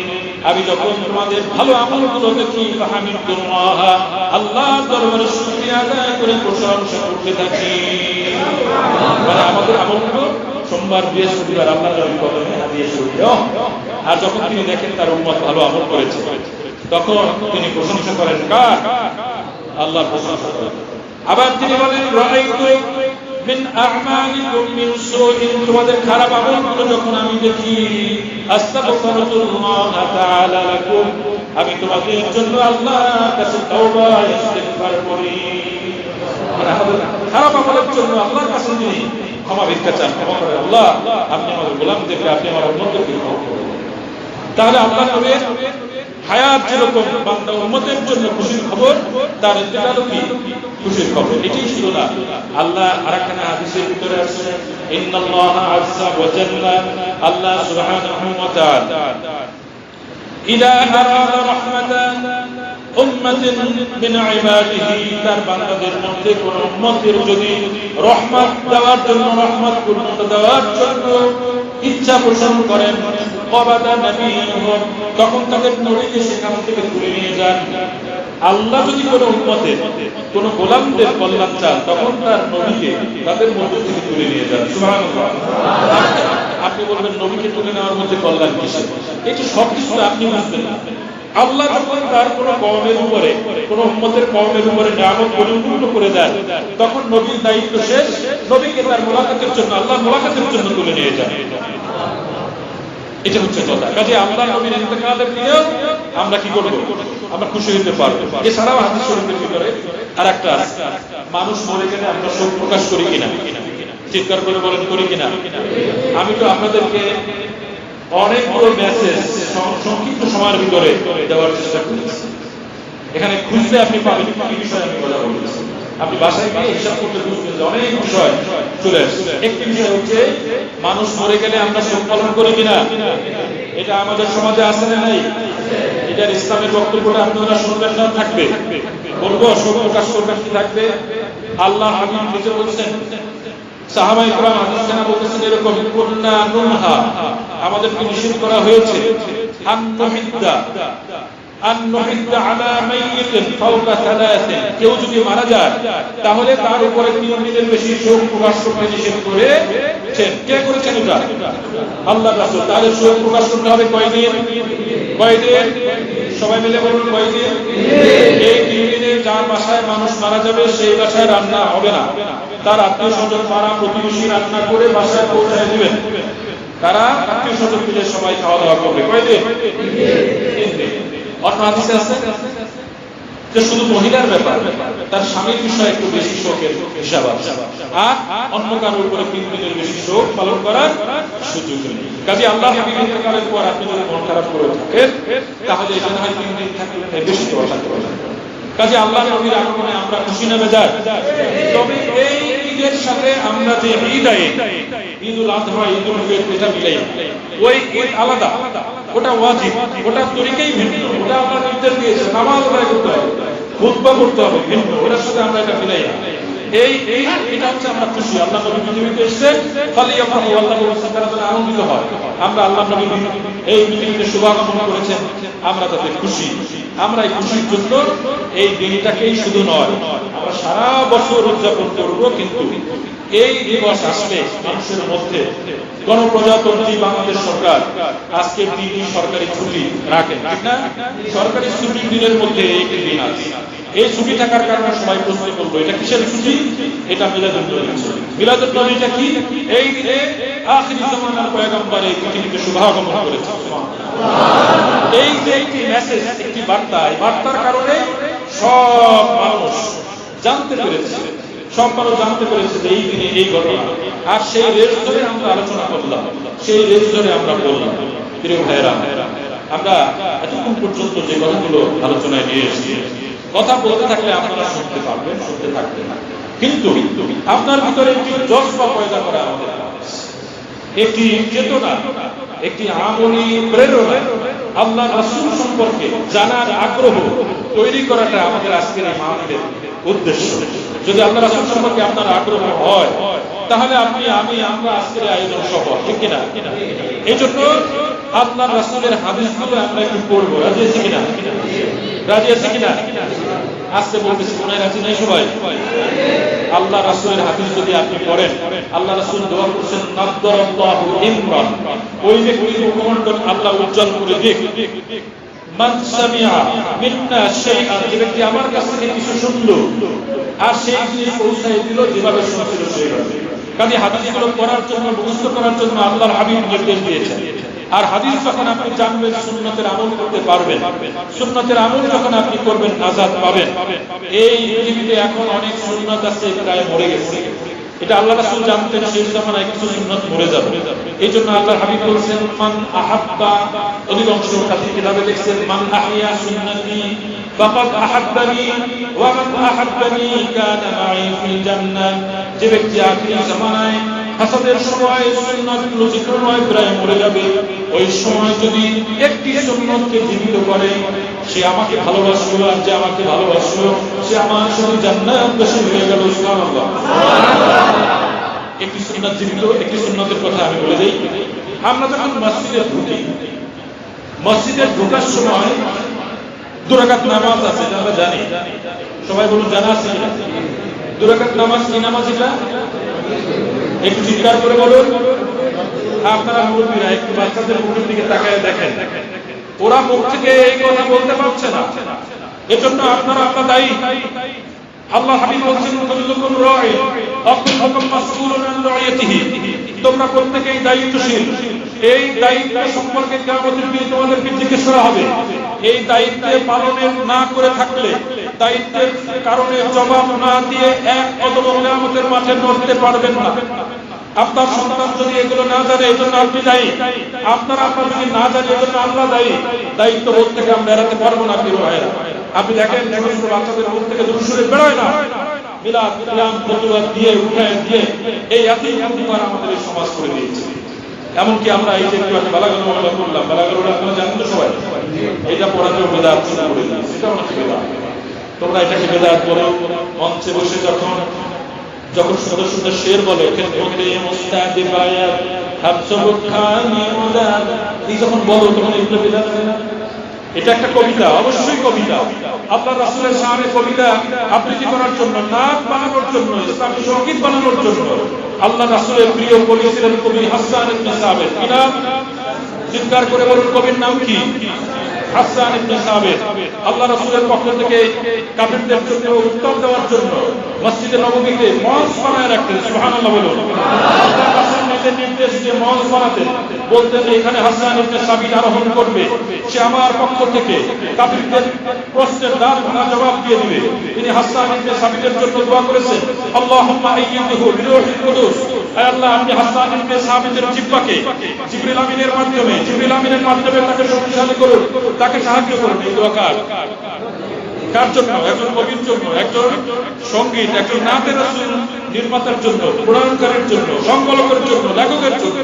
Speaker 1: আমি যখন তোমাদের ভালো আমলগুলো দেখি ফাহামিদুল্লাহ, আল্লাহর দরবারে শুকরিয়া আদায় করে প্রশংসা করতে থাকি। মানে আমাদের আমলগুলো সোমবার বৃহস্পতিবার আল্লাহর নবীর কদমে হাদিয়া শুরু। আর যখন তিনি দেখেন তার উম্মত ভালো আমল করেছে, তখন তিনি প্রশংসা করেন কার? আল্লাহর প্রশংসা করেন। আবার তিনি বলেন রাআইতু মিন আ'মালিকুম মিন সুইন, তোমাদের খারাপ আমলগুলো যখন আমি দেখি আস্তাগফিরুল্লাহ তাআলা লাকুম, আমি তোমাদের জন্য আল্লাহর কাছে তওবা ইস্তিগফার করি। মানে আমাদের খারাপ আমলের জন্য আল্লাহর কাছে তিনি ক্ষমা ভিক্ষা চান, ক্ষমা করে আল্লাহ আপনি আমাদের গোলামদেরকে, আপনি আমার উম্মতদেরকে ক্ষমা করুন। তাহলে আল্লাহ নবীর হায়াত যেরকম বান্দা উম্মতের জন্য খুশির খবর, তার ইন্তেকালও কি খুশির খবর। এটাই শুধু না, আল্লাহ আরেকখানা হাদিসের ভিতরে আছে ইন্নাল্লাহা আযজা ওয়া জাল্লা, আল্লাহ সুবহানাহু ওয়া তাআলা ইদা আরাদা রাহমাতান উম্মাতিন মিন ইবাদিহি, তার বান্দাদের মধ্যে কোন উম্মতের যদি রহমত দেওয়ার জন্য, রহমত পূর্ণতা দেওয়ার জন্য ইচ্ছা পোষণ করেন, কবাদা নবীহুম, তখন তাদের নবীকে সেখান থেকে তুলে নিয়ে যান। আল্লাহ যদি কোন উম্মতের, কোন গোলামদের কল্যাণ চান, তখন তার নবীকে তাদের মধ্যে থেকে তুলে নিয়ে যান। সুবহানাল্লাহ। আপনি বলবেন নবীকে তুলে নেওয়ার মধ্যে কল্যাণ কিসের? এটা সব কিছু আপনি বুঝবেন না। আল্লাহ যখন তার কোন কওমের উপরে, কোন উম্মতের কওমের উপরে নিয়ামত পরিপূর্ণ করে দেন, তখন নবীর দায়িত্ব শেষ, নবীকে তার মুলাকাতের জন্য, আল্লাহ মুলাকাতের জন্য তুলে নিয়ে যান। এটা হচ্ছে কথা। কাজে আল্লাহ নবীর ইন্তেকালের দিনেও আমরা কি করব? আমরা খুশি হতে পারবো। এছাড়াও হাদিস শরীফের ভিতরে আরেকটা, মানুষ মরে গেলে আমরা শোক প্রকাশ করি কিনা? চিৎকার করে বলেন করি কিনা? আমি তো আপনাদেরকে অনেকগুলো মেসেজ সংক্ষিপ্ত সময়ের ভিতরে দেওয়ার চেষ্টা করেছি। এখানে খুঁজলে আপনি পাবেন কি বিষয়ে আমি কথা বলতেছি। আপনি বাসায় গিয়ে হিসাব করতে বুঝবেন যে অনেক বিষয় চলে আসছে। একটি বিষয় হচ্ছে মানুষ মরে গেলে আমরা শোক পালন করি কিনা, এটা আমাদের সমাজে আছে না নাই? এটার ইসলামের বক্তব্যটা আপনারা শুনবেন না, থাকবে বলবো শোক প্রকাশ করবেন কি থাকবে। আল্লাহ হাবিব নিজে বলছেন, সাহাবায়ে কেরাম হাদিস জানা বলতেছেন এরকম, কুন্না নুনহা, আমাদেরকে নিষেধ করা হয়েছে আন নুহিদ্দা আলা মাইয়িতিন ফাওকা সালাসিন, কেউ যদি মারা যায় তাহলে তার উপরে 3 দিনের বেশি শোক প্রকাশ করতে নিষেধ করেছেন। কে করেছেন এটা? আল্লাহর রাসূল। তাহলে শোক প্রকাশ করতে হবে কয়দিন? সবাই মিলে বলুন কয়দিন? এই 3 দিনে যার বাসায় মানুষ মারা যাবে সেই বাসায় রান্না হবে না, তার আত্মীয় স্বজন পাড়া প্রতিবেশী রান্না করে বাসায় পৌঁছায় দিবেন, তারা আত্মীয় স্বজন মিলে সবাই খাওয়া দাওয়া করবে। কয়দিন? 3 দিন। অন্য হাদিসে আছে যে শুধু মহিলার ব্যাপার, তার স্বামীর বিষয়ে একটু বেশি শোকের হিসাব আছে, আর অন্য কারোর উপরে 3 দিনের বেশি শোক পালন করার সুযোগ নেই। কাজে আল্লাহ হাবিব ইন্তেকালের পর আপনি যদি মন খারাপ করে থাকেন তাহলে এটা হয় 3 দিন থাকলে বেশি তো থাকতে পারে। কাজে আল্লাহ নবীর আগমনে আমরা খুশি না বেজার? তবে এই ঈদের সাথে আমরা যে ঈদ ঈদুল আযহা, ঈদুল ফিতর, এটা মিলাই, ওই ঈদ আলাদা, ওটা ওয়াজিব, ওটা তরিকাই ভিন্ন, ওটা আল্লাহ নির্দেশ দিয়েছে, নামাজ আদায় করতে হবে, খুতবা করতে হবে ভিন্ন, ওটার সাথে আমরা এটা মিলাই। এটা হচ্ছে আমরা খুশি, আল্লাহ নবী পৃথিবীতে এসেছেন, ফালিয়াফরাহু, আল্লাহ বলেছেন তারা যেন আনন্দিত হয়। আমরা আল্লাহ নবী এই পৃথিবীতে শুভাগমন করেছেন, আমরা তাতে খুশি। আমরা এই খুশির জন্য এই দিনটাকেই শুধু নয়, আমরা সারা বছর উদযাপন করব, কিন্তু এই দিবস আসলে মানুষের মধ্যে গণপ্রজাতন্ত্রী বাংলাদেশ সরকার আজকের দিনই সরকারি ছুটি রাখেন, ঠিক না? সরকারি ছুটির দিনের মধ্যে একটি দিন আছে। এই ছুটি থাকার কারণে সবাই প্রশ্ন করবো এটা কিসের ছুটি? এটা মিলাদুন নবীর ছুটি। মিলাদুন নবীটা কি? এই দিনে আখিরি জামানার পয়গম্বর এই পৃথিবীতে শুভাগমন করেছেন। এই যে একটি মেসেজ, একটি বার্তা, এই বার্তার কারণে সব মানুষ জানতে পেরেছে, যে এই দিনে এই ঘটনা। আর সেই রেস ধরে আমরা আলোচনা করলাম, সেই রেস ধরে আমরা বললাম। প্রিয় ভাইয়েরা, আমরা এতক্ষণ পর্যন্ত যে কথাগুলো আলোচনায় নিয়ে এসেছি, কথা বলতে থাকলে আপনারা শুনতে পারবেন, শুনতে থাকবেন, কিন্তু আপনার ভিতরে একটি জজবা পয়দা করা আমাদের, একটি চেতনা, একটি আমলি প্রেরণা, আল্লাহ রাসূল সম্পর্কে জানার আগ্রহ তৈরি করাটা আমাদের আজকের এই মাহফিলের উদ্দেশ্য। যদি আল্লাহ রাসূল সম্পর্কে আপনার আগ্রহ হয় তাহলে আমরা আজকের আয়োজন সফল, ঠিক কিনা? এই জন্য আল্লাহ রাসূলের হাদিসগুলো আমরা একটু পড়বো। রাজি আছি কিনা? আজকে বলতেছি, মনে রাজি নাই সবাই? আল্লাহ রাসূলের হাদিস যদি আপনি পড়েন, আল্লাহ রাসূল দোয়া করছেন, নাদ্দারাল্লাহু ইমরান, ওই ব্যক্তির মুখমণ্ডল আল্লাহ উজ্জ্বল করে দিক, মান সামিআ মিন্না শাইআন, যে ব্যক্তি আমার কাছ থেকে কিছু শুনলো আর সেই জিনিস পৌঁছায় দিল যেভাবে শুনছিল সেইভাবে। কাজে হাদিসগুলো পড়ার জন্য, মুখস্থ করার জন্য আল্লাহর হাবিব নির্দেশ দিয়েছেন। আর হাদিস যখন আপনি জানবেন, সুন্নতের আমল করতে পারবেন, সুন্নতের আমল যখন আপনি করবেন, নাজাত পাবেন। এই পৃথিবীতে এখন অনেক সুন্নত আছে প্রায় মরে গেছে, এটা আল্লাহ রাসূল জানতেন সেই জামানায় কিছু সুন্নাত মরে যাবে। এই জন্য আল্লাহর হাবিব বলেছেন, মান আহাব্বা, অধিকাংশ হাদিস কিতাবে লিখছেন, মান আহইয়া সুন্নতি ফাকাদ আহাব্বানি ওয়া মান আহাব্বানি কানা মাই ফিল জান্নাহ, যে ব্যক্তি আখির জামানায় হাসাদের সময় সুন্নাতগুলো যেগুলো প্রায় মরে যাবে, ওই সময় যদি একটি সুন্নতকে জীবিত করে, সে আমাকে ভালোবাসলো, আর যে আমাকে ভালোবাসলো সে আমার সঙ্গে জান্নাতবাসী হয়ে গেল। সুবহানাল্লাহ। একটি সুন্নাত জীবিত, একটি সুন্নতের কথা আমি বলে দেই। আমরা যখন মসজিদে ঢুকি, মসজিদে ঢোকার সময় 2 রাকাত নামাজ আছে, আমরা জানি, সবাই বলুন জানা আছে কিনা? 2 রাকাত নামাজ কি নামাজ? এটা একটু চিৎকার করে বলুন। আপনারা মুরব্বীরা একটু বাচ্চাদের মুখের দিকে তাকায় দেখেন, ওরা মুখ থেকে এই কথা বলতে পারছে না, এজন্য আপনারা দায়ী। আল্লাহ হাবিব বলেছেন, কুল্লুকুম রাঈ ওয়া কুল্লুকুম মাসউলুন আন রাইয়াতিহি, তোমরা প্রত্যেকেই দায়িত্বশীল। এই দায়িত্ব সম্পর্কে কিয়ামতের দিন তোমাদেরকে জিজ্ঞেস করা হবে। এই দায়িত্ব পালন না করে থাকলে, দায়িত্বের কারণে জবাব না দিয়ে এক কদম কিয়ামতের মাঠে নড়তে পারবেন না। আপনার সন্তান যদি এগুলো না জানে, এজন্য আপনি দায়ী। আপনার যদি না জানে, এজন্য আল্লাহ দায়ী। দায়িত্ব বোধ থেকে আমরা এড়াতে পারবো না। প্রিয় ভাইয়েরা, আপনি দেখেন ছোট ছোট বাচ্চাদের মুখ থেকে দুরূদ শরীফ বেরোয় না, মিলাদ কিয়াম প্রতিবাদ দিয়ে উঠায় দিয়ে এই একই অন্ধকার আমাদের এই সমাজ করে দিয়েছে। এমনকি আমরা এই যে একটু বালাগান মহল্লা করলাম, বালাগান আপনারা জানেন তো সবাই, এটা পড়াতেও বেদাত শুরু করে দিয়েছে। এটা অনেক বেদাত, তোমরা এটাকে বেদাত করো। মঞ্চে বসে যখন সুন্দর সুন্দর শের বলে এই যখন বলো তখন এগুলো বেদাত হয় না? এটা একটা কবিতা, অবশ্যই কবিতা। আপনার রাসূলের শানে কবিতা আবৃত্তি করার জন্য, নাচ বানানোর জন্য, ইসলামী সঙ্গীত বানানোর জন্য আল্লাহ রাসূলের প্রিয় কবি ছিলেন কবি হাসান ইবনে সাবিত। কি নাম? চিৎকার করে বলুন, কবির নাম কি? হাসান ইবনে সাবিত। আল্লাহ রাসূলের পক্ষ থেকে কাফিরদের জন্য উত্তর দেওয়ার জন্য মসজিদে নববীতে মঞ্চ বানায় রাখতেন। সুবহানাল্লাহ বলুন। আল্লাহ রাসূল নিজের নির্দেশ দিয়ে মঞ্চ বানাতেন, বলতেন এখানে হাসান ইবনে সাবিত আরোহণ করবে, সে আমার পক্ষ থেকে কাফিরদের প্রশ্নের দাঁত ভাঙা জবাব দিয়ে দিবে। তিনি হাসান ইবনে সাবিতের জন্য দোয়া করেছেন, আল্লাহুম্মা আইয়িদহু বিরূহিল কুদুস। আয় আল্লাহ, আপনি হাসান ইবনে সাবিতের জিহ্বাকে জিবরিল আমিনের মাধ্যমে তাকে শক্তিশালী করুন, তাকে সাহায্য করুন। এই দোয়া কার জন্য? একজন কবির জন্য, একজন সঙ্গীত, একজন নাতের রাসূল নির্মাতার জন্য, কোরআনকারের জন্য, সংকলকের জন্য, লেখকের জন্য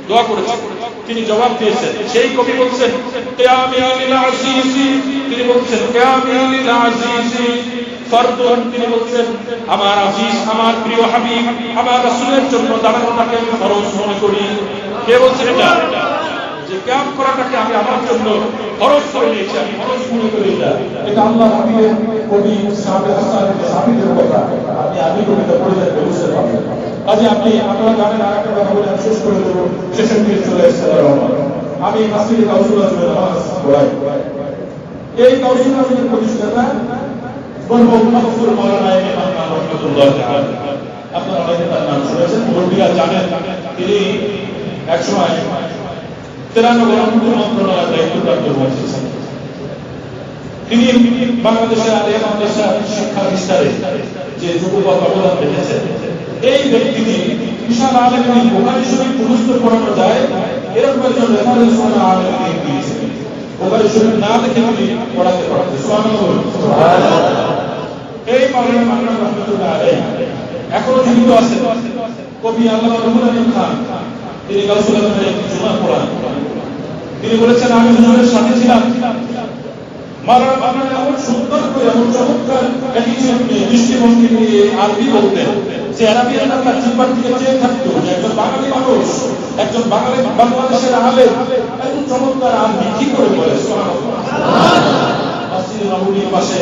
Speaker 1: দোয়া করেছেন। তিনি জবাব দিয়েছেন। সেই কবি বলছেন কিয়ামি লিল আজিজি, তিনি বলছেন কিয়ামি লিল আজিজি ফরদুন, তিনি বলছেন আমার আজিজ, আমার প্রিয় হাবিব, আমার রাসূলের জন্য দাঁড়ানোটাকে আমি ফরজ মনে করি। কে বলছেন এটা? যে কিয়াম করাটাকে আমি আমার জন্য ফরজ করে নিয়েছি, আমি ফরজ মনে করি। এটা আল্লাহ হাবিবের কবি সাহাবী হাসান ইবনে সাবিতের কথা। আপনি কবিতা পড়ে দেখবেন, বুঝতে পারবেন। আজকে আপনারা জানেন, আরেকটা কথা বলে আমি শেষ করে দেবো, শেষের দিকে চলে এসেছে রহমান। আমি মাসজিদে কাউসুল আজমের নামাজ পড়াই। এই কাউসুল আজমের প্রতিষ্ঠাতা মরহুম মাহফুজ মাওলানা ইমাম রহমাতুল্লাহ তাআলা, আপনারা অনেকে তার নাম শুনেছেন, মুরব্বিরা জানেন। তিনি একসময় 93 মন্ত্রণালয়ের দায়িত্বপ্রাপ্ত হয়েছেন। তিনি বাংলাদেশের আলিয়া মাদ্রাসা শিক্ষা বিস্তারে যে যুগপৎ অবদান রেখেছেন, এই ব্যক্তিটি বিশাল আলেমী বুখারী শরীফ মুখস্থ করানো যায় এরকম একজন রেফারেন্স আলেমী দিয়েছেন। বুখারী শরীফ না দেখে তিনি পড়াতে পারতেন। সুবহানাল্লাহ। এই মাওলানা রহমাতুল্লাহ আলাইহি এখনো জীবিত আছেন। কবি আল্লামা রুহুল আমিন খান, তিনি কাউসুল আজমের একটি জুমা পড়ান। তিনি বলেছেন, আমি হুজুরের সাথে ছিলাম, মাওলানা এমন সুন্দর করে, এমন চমৎকার দৃষ্টিভঙ্গি নিয়ে আরবি বলতেন যে আরবিয়ান তার জিহ্বার দিকে চেয়ে থাকতো যে একজন বাঙালি মানুষ, একজন বাংলাদেশের আলেম এত চমৎকার আরবি কি করে বলে। সুবহানাল্লাহ। মসজিদে নববীর পাশে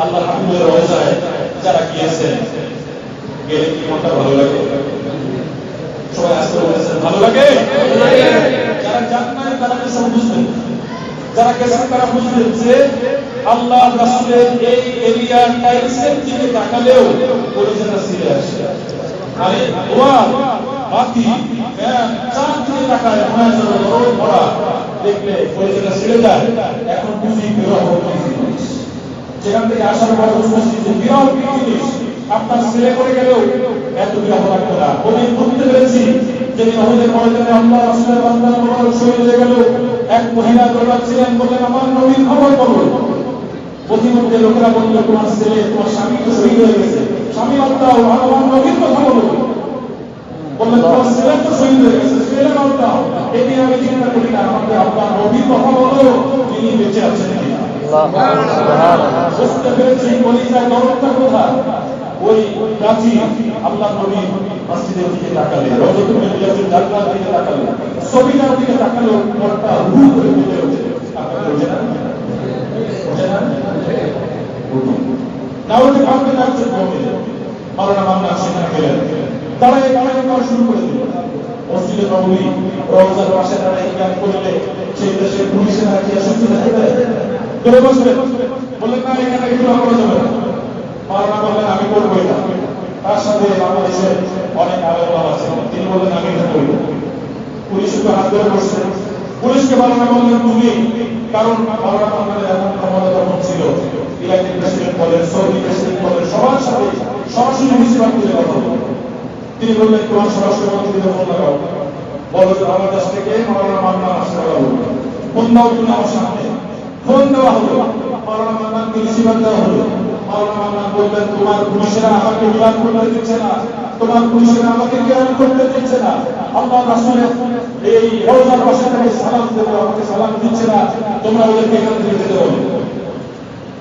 Speaker 1: আল্লাহর হাবিবের রওজায় যারা গিয়েছেন, গেলে কি মনটা ভালো লাগে? সবাই আসতে বলেছেন, ভালো লাগে? যারা জান না তারা তো সব বুঝবেন, যারা গেছেন তারা বুঝবেন যে আল্লাহ রাসূলের এই এরিয়ার টাইলসের দিকে তাকালেও পরিচয়টা ছিঁড়ে আসে। আরে ওয়াল, বাতি, ফ্যান, চার দিকে তাকায় মনে হয় রোদ ভরা, দেখলে পরিচয়টা ছিঁড়ে যায়। এখন বুঝি বিরহ জিনিস, যেখান থেকে আসার পর বুঝতেছি যে বিরহ জিনিস আপনার ছেলে করে গেলেও এত বিরহ লাগবে না। আমি বুঝতে পেরেছি যে ওহুদের ময়দানে আল্লাহ রাসূলের বান্দা মোবারক শহীদ হয়ে গেল। এক মহিলা দৌড়াচ্ছিলেন, বললেন আমার নবীর খবর বলুন। প্রতিমধ্যে লোকেরা বলল, তোমার ছেলে, তোমার স্বামী তো শহীদ হয়ে গেছে, স্বামী আল্লাহ, আমার নবীর কথা বলুন। বললেন তোমার ছেলে তো শহীদ হয়ে গেছে, ছেলে আল্লাহ। এটি আমি চিন্তা করি না, আমাদের আল্লাহ নবীর কথা বলো, তিনি বেঁচে আছেন কিনা। বুঝতে পেরেছি কলিজায় দরদটা কোথায়। ওই গাছি আল্লাহ নবী মসজিদের দিকে তাকালে, রওজাতুল মিল্লাতুল জান্নাতের দিকে তাকালে, ছবিটার দিকে তাকালে মনটা হু করে বেজে ওঠে। আপনাদের ওঠে না? ওঠে না? তাহলে ভাবতে থাকছে মাওলানা মামলা সেখানে গেলেন, দাঁড়ায় করা শুরু করে দিল। মসজিদে নববী রওজার পাশে দাঁড়ায় ইমাম করলে সেই দেশের পুলিশেরা কি আসলে ধরে বসবে? বললেন না, এখানে এগুলো করা যাবে না। মাওলানা বললেন আমি করবো এটা। তার সাথে বাংলাদেশের অনেক আলেম আছে, তিনি বললেন আমি এটা করবো। পুলিশকে হাত ধরে বসছেন, পুলিশকে মাওলানা বললেন তুমি, কারণ মাওলানা আমাদের এমন ক্ষমতা তখন ছিল, ইরাকের প্রেসিডেন্ট বলেন, সৌদি প্রেসিডেন্ট বলেন, সবার সাথে সরাসরি মুসিবাদ তুলে কথা বলেন। তিনি বললেন তোমার সরাসরি মন্ত্রীকে ফোন লাগাও, বলো যে আমার কাছ থেকে মাওলানা মামলা আসতে বলবো। ফোন দাও তুমি আমার সামনে। ফোন দেওয়া হলো, মাওলানা মামলাকে রিসিভার দেওয়া হলো।
Speaker 2: মাওলানা বললেন তোমার পুলিশেরা আমাকে বিমান করতে দিচ্ছে না, তোমার পুলিশেরা আমাকে কেয়ার করতে দিচ্ছে না, আল্লাহ রাসূলের এই রওজার পাশে থেকে সালাম দেবে আমাকে সালাম দিচ্ছে না, তোমরা ওদেরকে এখান থেকে যেতে হবে।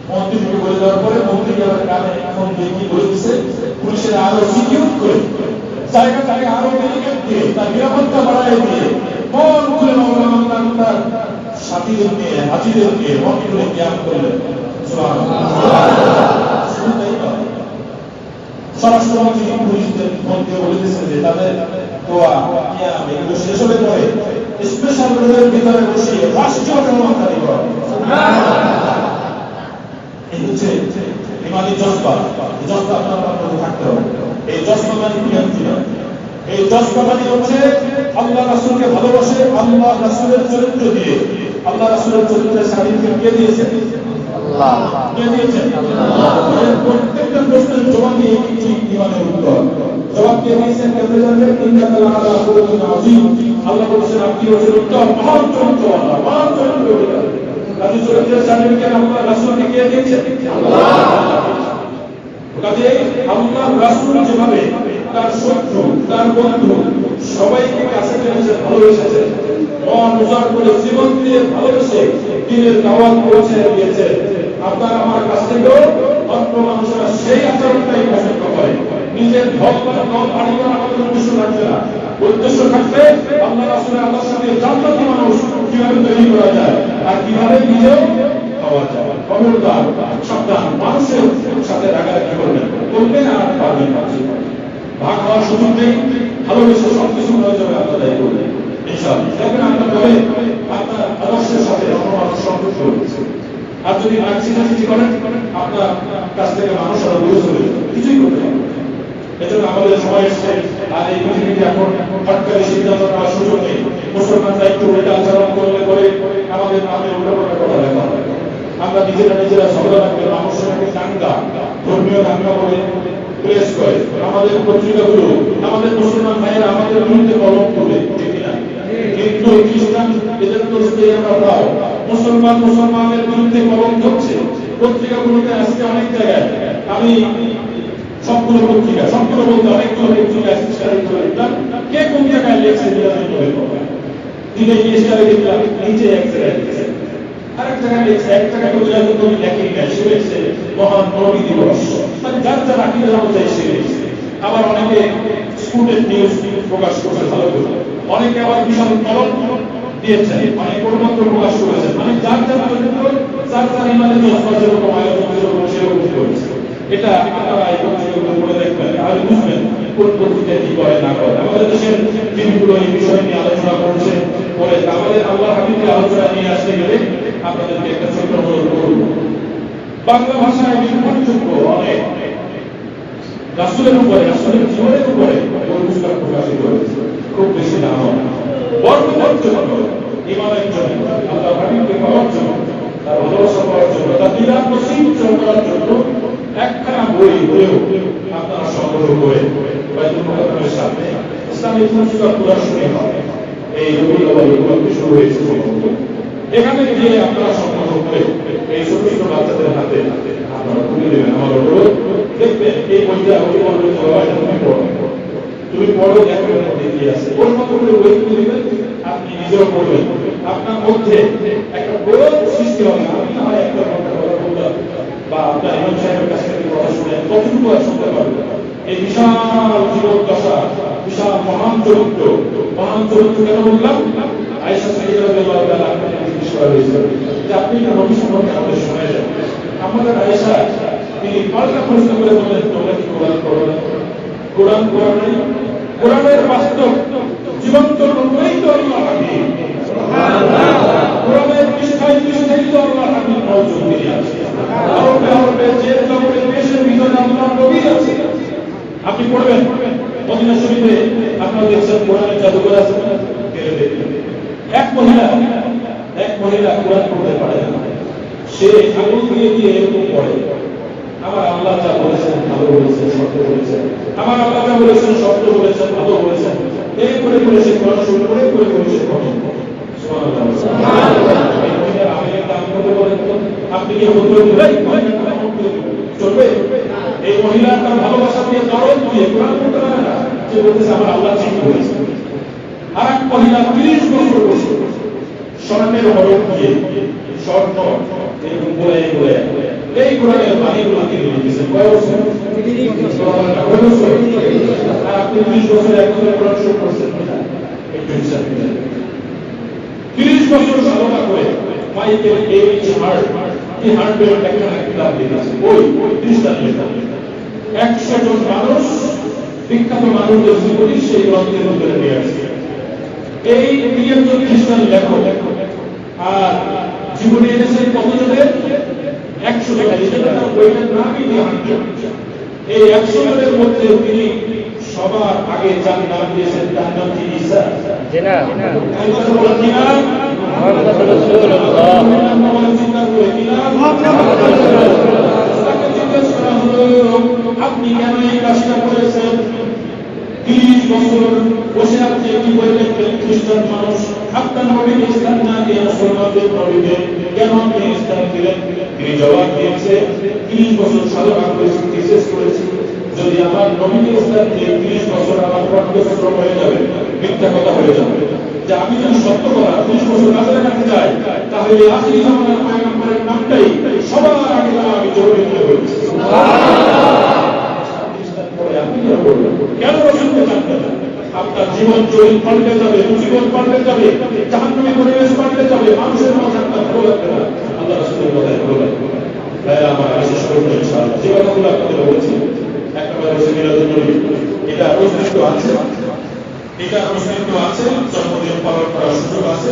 Speaker 2: মন্ত্রীকে বলে দেওয়ার পরে মন্ত্রী আবার কানে ফোন দিয়ে কি বলে দিচ্ছে, পুলিশেরা আরো সিকিউর করে জায়গাটাকে আরো ব্যারিকেড দিয়ে তার নিরাপত্তা বাড়ায় দিয়ে মন খুলে মাওলানা তার সাথীদের নিয়ে হাজিদের নিয়ে মন্ত্রীদের জ্ঞান করলেন। স্বরাষ্ট্রমন্ত্রী পুলিশদের মধ্যে বলে দিয়েছেন যে তাদের দোয়া কিয়াম এগুলো শেষ হলে পরে স্পেশাল রোডের ভিতরে বসিয়ে রাষ্ট্রীয় কর্মচারী করা। এই হচ্ছে ইমানি জজবা, এই জজবা আপনার মধ্যে থাকতে হবে। এই জজবা মানে কি? এই জজবা মানে হচ্ছে আল্লাহ রাসূলকে ভালোবাসে, আল্লাহ রাসূলের চরিত্র দিয়ে। আল্লাহ রাসূলের চরিত্রের সার্টিফিকেট কে দিয়েছে? আল্লাহ। কে দিয়েছেন? আল্লাহ। প্রত্যেকটা প্রশ্নের জবাব দিয়ে কি ইমানের উত্তর জবাব দিয়ে দিয়েছেন কেমনে জানবেন? ইন্নাকা লাআলা খুলুকিন আযীম। আল্লাহ বলেছেন আপনি হচ্ছেন উত্তম মহান চরিত্রওয়ালা, মহান চরিত্রওয়ালা। কাজে চরিত্রের সার্টিফিকেট আল্লাহ রাসূলকে কে দিয়েছেন? আল্লাহ। কাজে আল্লাহ রাসূল যেভাবে তার শত্রু তার বন্ধু সবাইকে কাছে টেনেছে, ভালোবেসেছে, মন উজাড় করে জীবন দিয়ে ভালোবেসে দ্বীনের দাওয়াত পৌঁছে দিয়েছে, আপনার আমার কাছ থেকেও অন্য মানুষেরা সেই আচরণটাই পছন্দ করে। নিজের ধন বাড়িবার আমাদের উদ্দেশ্য থাকবে না, উদ্দেশ্য থাকবে আল্লাহ রাসূলের আল্লাহর সাথে জান্নাতি মানুষ কিভাবে তৈরি করা যায় আর কিভাবে নিজেও হওয়া যায়। খবরদার সাবধান, মানুষের সাথে রাগারাগি করবেন, করবেন আর পারবেন না। ভাগ হওয়ার সুযোগ নেই, ভালোবেসে সবকিছু হয়ে যাবে আল্লাহ দায়ী করবেন ইনশাআল্লাহ। দেখবেন আপনার তবে আপনার আদর্শের সাথে অন্য মানুষ সম্পর্ক রয়েছে। আর যদি নাচিনাচি করেন আপনার কাছ থেকে মানুষ আরো দূরে চলে যাবে, কিছুই করতে পারবে। এজন্য আমাদের সময় এসছে, আর এই পৃথিবীতে এখন হটকারী সিদ্ধান্ত নেওয়ার সুযোগ নেই। মুসলমানরা একটু উল্টা আচরণ করলে পরে আমাদের নামে উল্টাপাল্টা কথা লেখা হয়। আমরা নিজেরা ঝগড়া রাখবে, মানুষের দাঙ্গা, ধর্মীয় দাঙ্গা বলে প্রেস করে আমাদের পত্রিকাগুলো, আমাদের মুসলমান ভাইয়েরা আমাদের বিরুদ্ধে কলম করবে, ঠিক না? কিন্তু খ্রিস্টান এদের তো আমরা পাও মুসলমানের বিরুদ্ধে কলম ধরছে পত্রিকাগুলোতে আজকে অনেক জায়গায়। আমি সবগুলো পত্রিকা, সবগুলো বলতে অনেকগুলো পত্রিকা কে কোন জায়গায় লেখছে দিনে গিয়ে সেটা দেখলাম নিচে এক জায়গায় লিখেছে, আরেক জায়গায় লিখছে, এক জায়গায় তুমি লেখেই না, সে লিখছে মহান নবী দিবস, মানে যার যার আকিদার অনুযায়ী সে লিখছে। আবার অনেকে স্টুডেন্ট নিউজ প্রকাশ করছে ভালো করে, অনেকে আবার বিশাল কলম দিয়েছে, অনেক প্রবন্ধ প্রকাশ করেছে, মানে যার যার চরিত্র যার যার ইমানের জজবা যেরকম আয়োজন সেরকম করেছে। এটা আপনারা এই পত্রিকাগুলো পড়ে দেখবেন আর বুঝবেন কোন পত্রিকা কি করে না করে। আমাদের দেশের টিভিগুলো এই বিষয় নিয়ে আলোচনা করছে, পরে আমাদের আল্লাহ হাবিবের আলোচনা নিয়ে আসতে গেলে আপনাদেরকে একটা ছোট্ট অনুরোধ করব। বাংলা ভাষায় নির্ভরযোগ্য অনেক রাসূলের উপরে, রাসূলের জীবনের উপরে পুস্তক প্রকাশিত হয়েছে, খুব বেশি না হয়। বর্তমান জন্য ইমানের জন্য, আল্লাহ হাবিবকে পাওয়ার জন্য, তার ভালোবাসা পাওয়ার জন্য, তার দিদার নসিব করার জন্য একখানা বই হলেও আপনারা সংগ্রহ করে বাইতুল মুকাদ্দাসের সামনে ইসলামিক পুস্তক প্রদর্শনী হবে। এই রবিউল আউয়াল উপলক্ষে শুরু হয়েছে, এখানে গিয়ে আপনারা সংগ্রহ করে এই ছোট ছোট বাচ্চাদের হাতে আপনারা তুলে দেবেন। আমার অনুরোধ, দেখবেন এই বইটা ওই বলবে তুমি পড়ো, দেখবেন মধ্যে কি আছে, ওর মতো করে বই তুলে দেবেন, আপনি নিজেও পড়বেন, আপনার মধ্যে একটা বড় সৃষ্টি হবে। আমি না হয় একটা কথা বললাম বা আপনার ইমাম সাহেবের কাছ থেকে কথা শুনে কতটুকু আর শুনতে পারবেন। এই বিশাল জীবন দশা, বিশাল মহান চরিত্র কেন বললাম? আয়েশা সাইয়্যিদা রাদিয়াল্লাহু তাআলা জিজ্ঞেস করা হয়েছিল যে আপনি না নবী সম্পর্কে আমাদের শোনালেন। আমাদের আয়েশা তিনি পাল্টা প্রশ্ন করে বললেন, তোমরা কি কোরআন পড়ো না? কোরআন পড়ো নাই? কোরআনের বাস্তব জীবন্ত নবী তো আল্লাহ হাবিব, সুবহানাল্লাহ। কোরআনের পৃষ্ঠায় পৃষ্ঠায় তো আল্লাহ হাবিব মওজুদ তিনি আছে, আরবে যে জগতের দেশের ভিতরে আল্লাহ নবী আছে। আপনি পড়বেন মদিনা শরীফে, আপনারা দেখছেন কোরআনের জাদুঘর আছে, এক মহিলা কোরআন পড়তে পারে না, সে আঙুল দিয়ে দিয়ে এরকম পড়ে, আমার আল্লাহ যা বলেছেন ভালো বলেছেন, সত্য বলেছেন, আমার আল্লাহ যা বলেছেন সত্য বলেছেন, ভালো বলেছেন, এই করে সে কোরআন শুরু করে সে পড়ে। সুবহানাল্লাহ। আপনি কি চলবে? বলতেছে আমার আল্লাহ ঠিক করেছে। আর এক মহিলা 30 বছর বসে স্বর্ণের হরফ দিয়ে স্বর্ণ এই কোরআনের বাণীগুলো তিনি লিখেছেন। কয় বছর? আর আপনি 20 বছর এখন কোরআন শুরু করছেন কিনা একটু হিসাব করেন। 30 বছর সাধনা করে মাইকেল এইচ হার্ট এই হার্টের একটা কিতাব লিখেছে, ওই খ্রিস্টান লেখা 100 জন মানুষ বিখ্যাত মানুষদের জীবনী সেই গ্রন্থের ভিতরে নিয়ে আসছে। এই 3 জন খ্রিস্টান লেখক আর জীবনে এনেছেন কতজনের? 100 জন। ওইটার নামই দিয়ে এই 100 জনের মধ্যে তিনি সবার আগে যার নাম দিয়েছেন তার নাম কি? ঈসা। আপনি কেন এই কাজটা করেছেন? 30 বছর বসে আপনি কি বলে দেখলেন খ্রিস্টান মানুষ আপনার নবীকে ইসলাম না দিয়ে মুসলমানদের নবীকে কেন আপনি ইসলাম দিলেন? তিনি জবাব দিয়েছে 30 বছর সাধনা করেছি, থিসিস করেছি, যদি আমার নবীকে ইসলাম দিয়ে 30 বছর আমার কণ্ঠস্বর হয়ে যাবে, মিথ্যা কথা হয়ে যাবে, যে আমি যদি সত্য কথা 30 বছর কাছে রাখতে যাই তাহলে আখিরি জামানার পয়গম্বরের নামটাই সবার আগে আমি জরুরি করে বলছি। কেন রসুলকে জানতে হবে? আপনার জীবন চরিত পাল্টে যাবে, জীবন পাল্টে যাবে, জাহান্নামী পরিবেশ পাল্টে যাবে, মানুষের মাঝে আপনার ভালো লাগবে না, আল্লাহ রাসূলের কথায় ভালো লাগবে। তাই আমার বিশেষ করে ইনশাআল্লাহ যে কথাগুলো আপনাদের বলছি একেবারে হচ্ছে মিলাদুন নবী, এটা অস্তিত্ব আছে, এটা অস্তিত্ব আছে, জন্মদিন পালন করার সুযোগ আছে।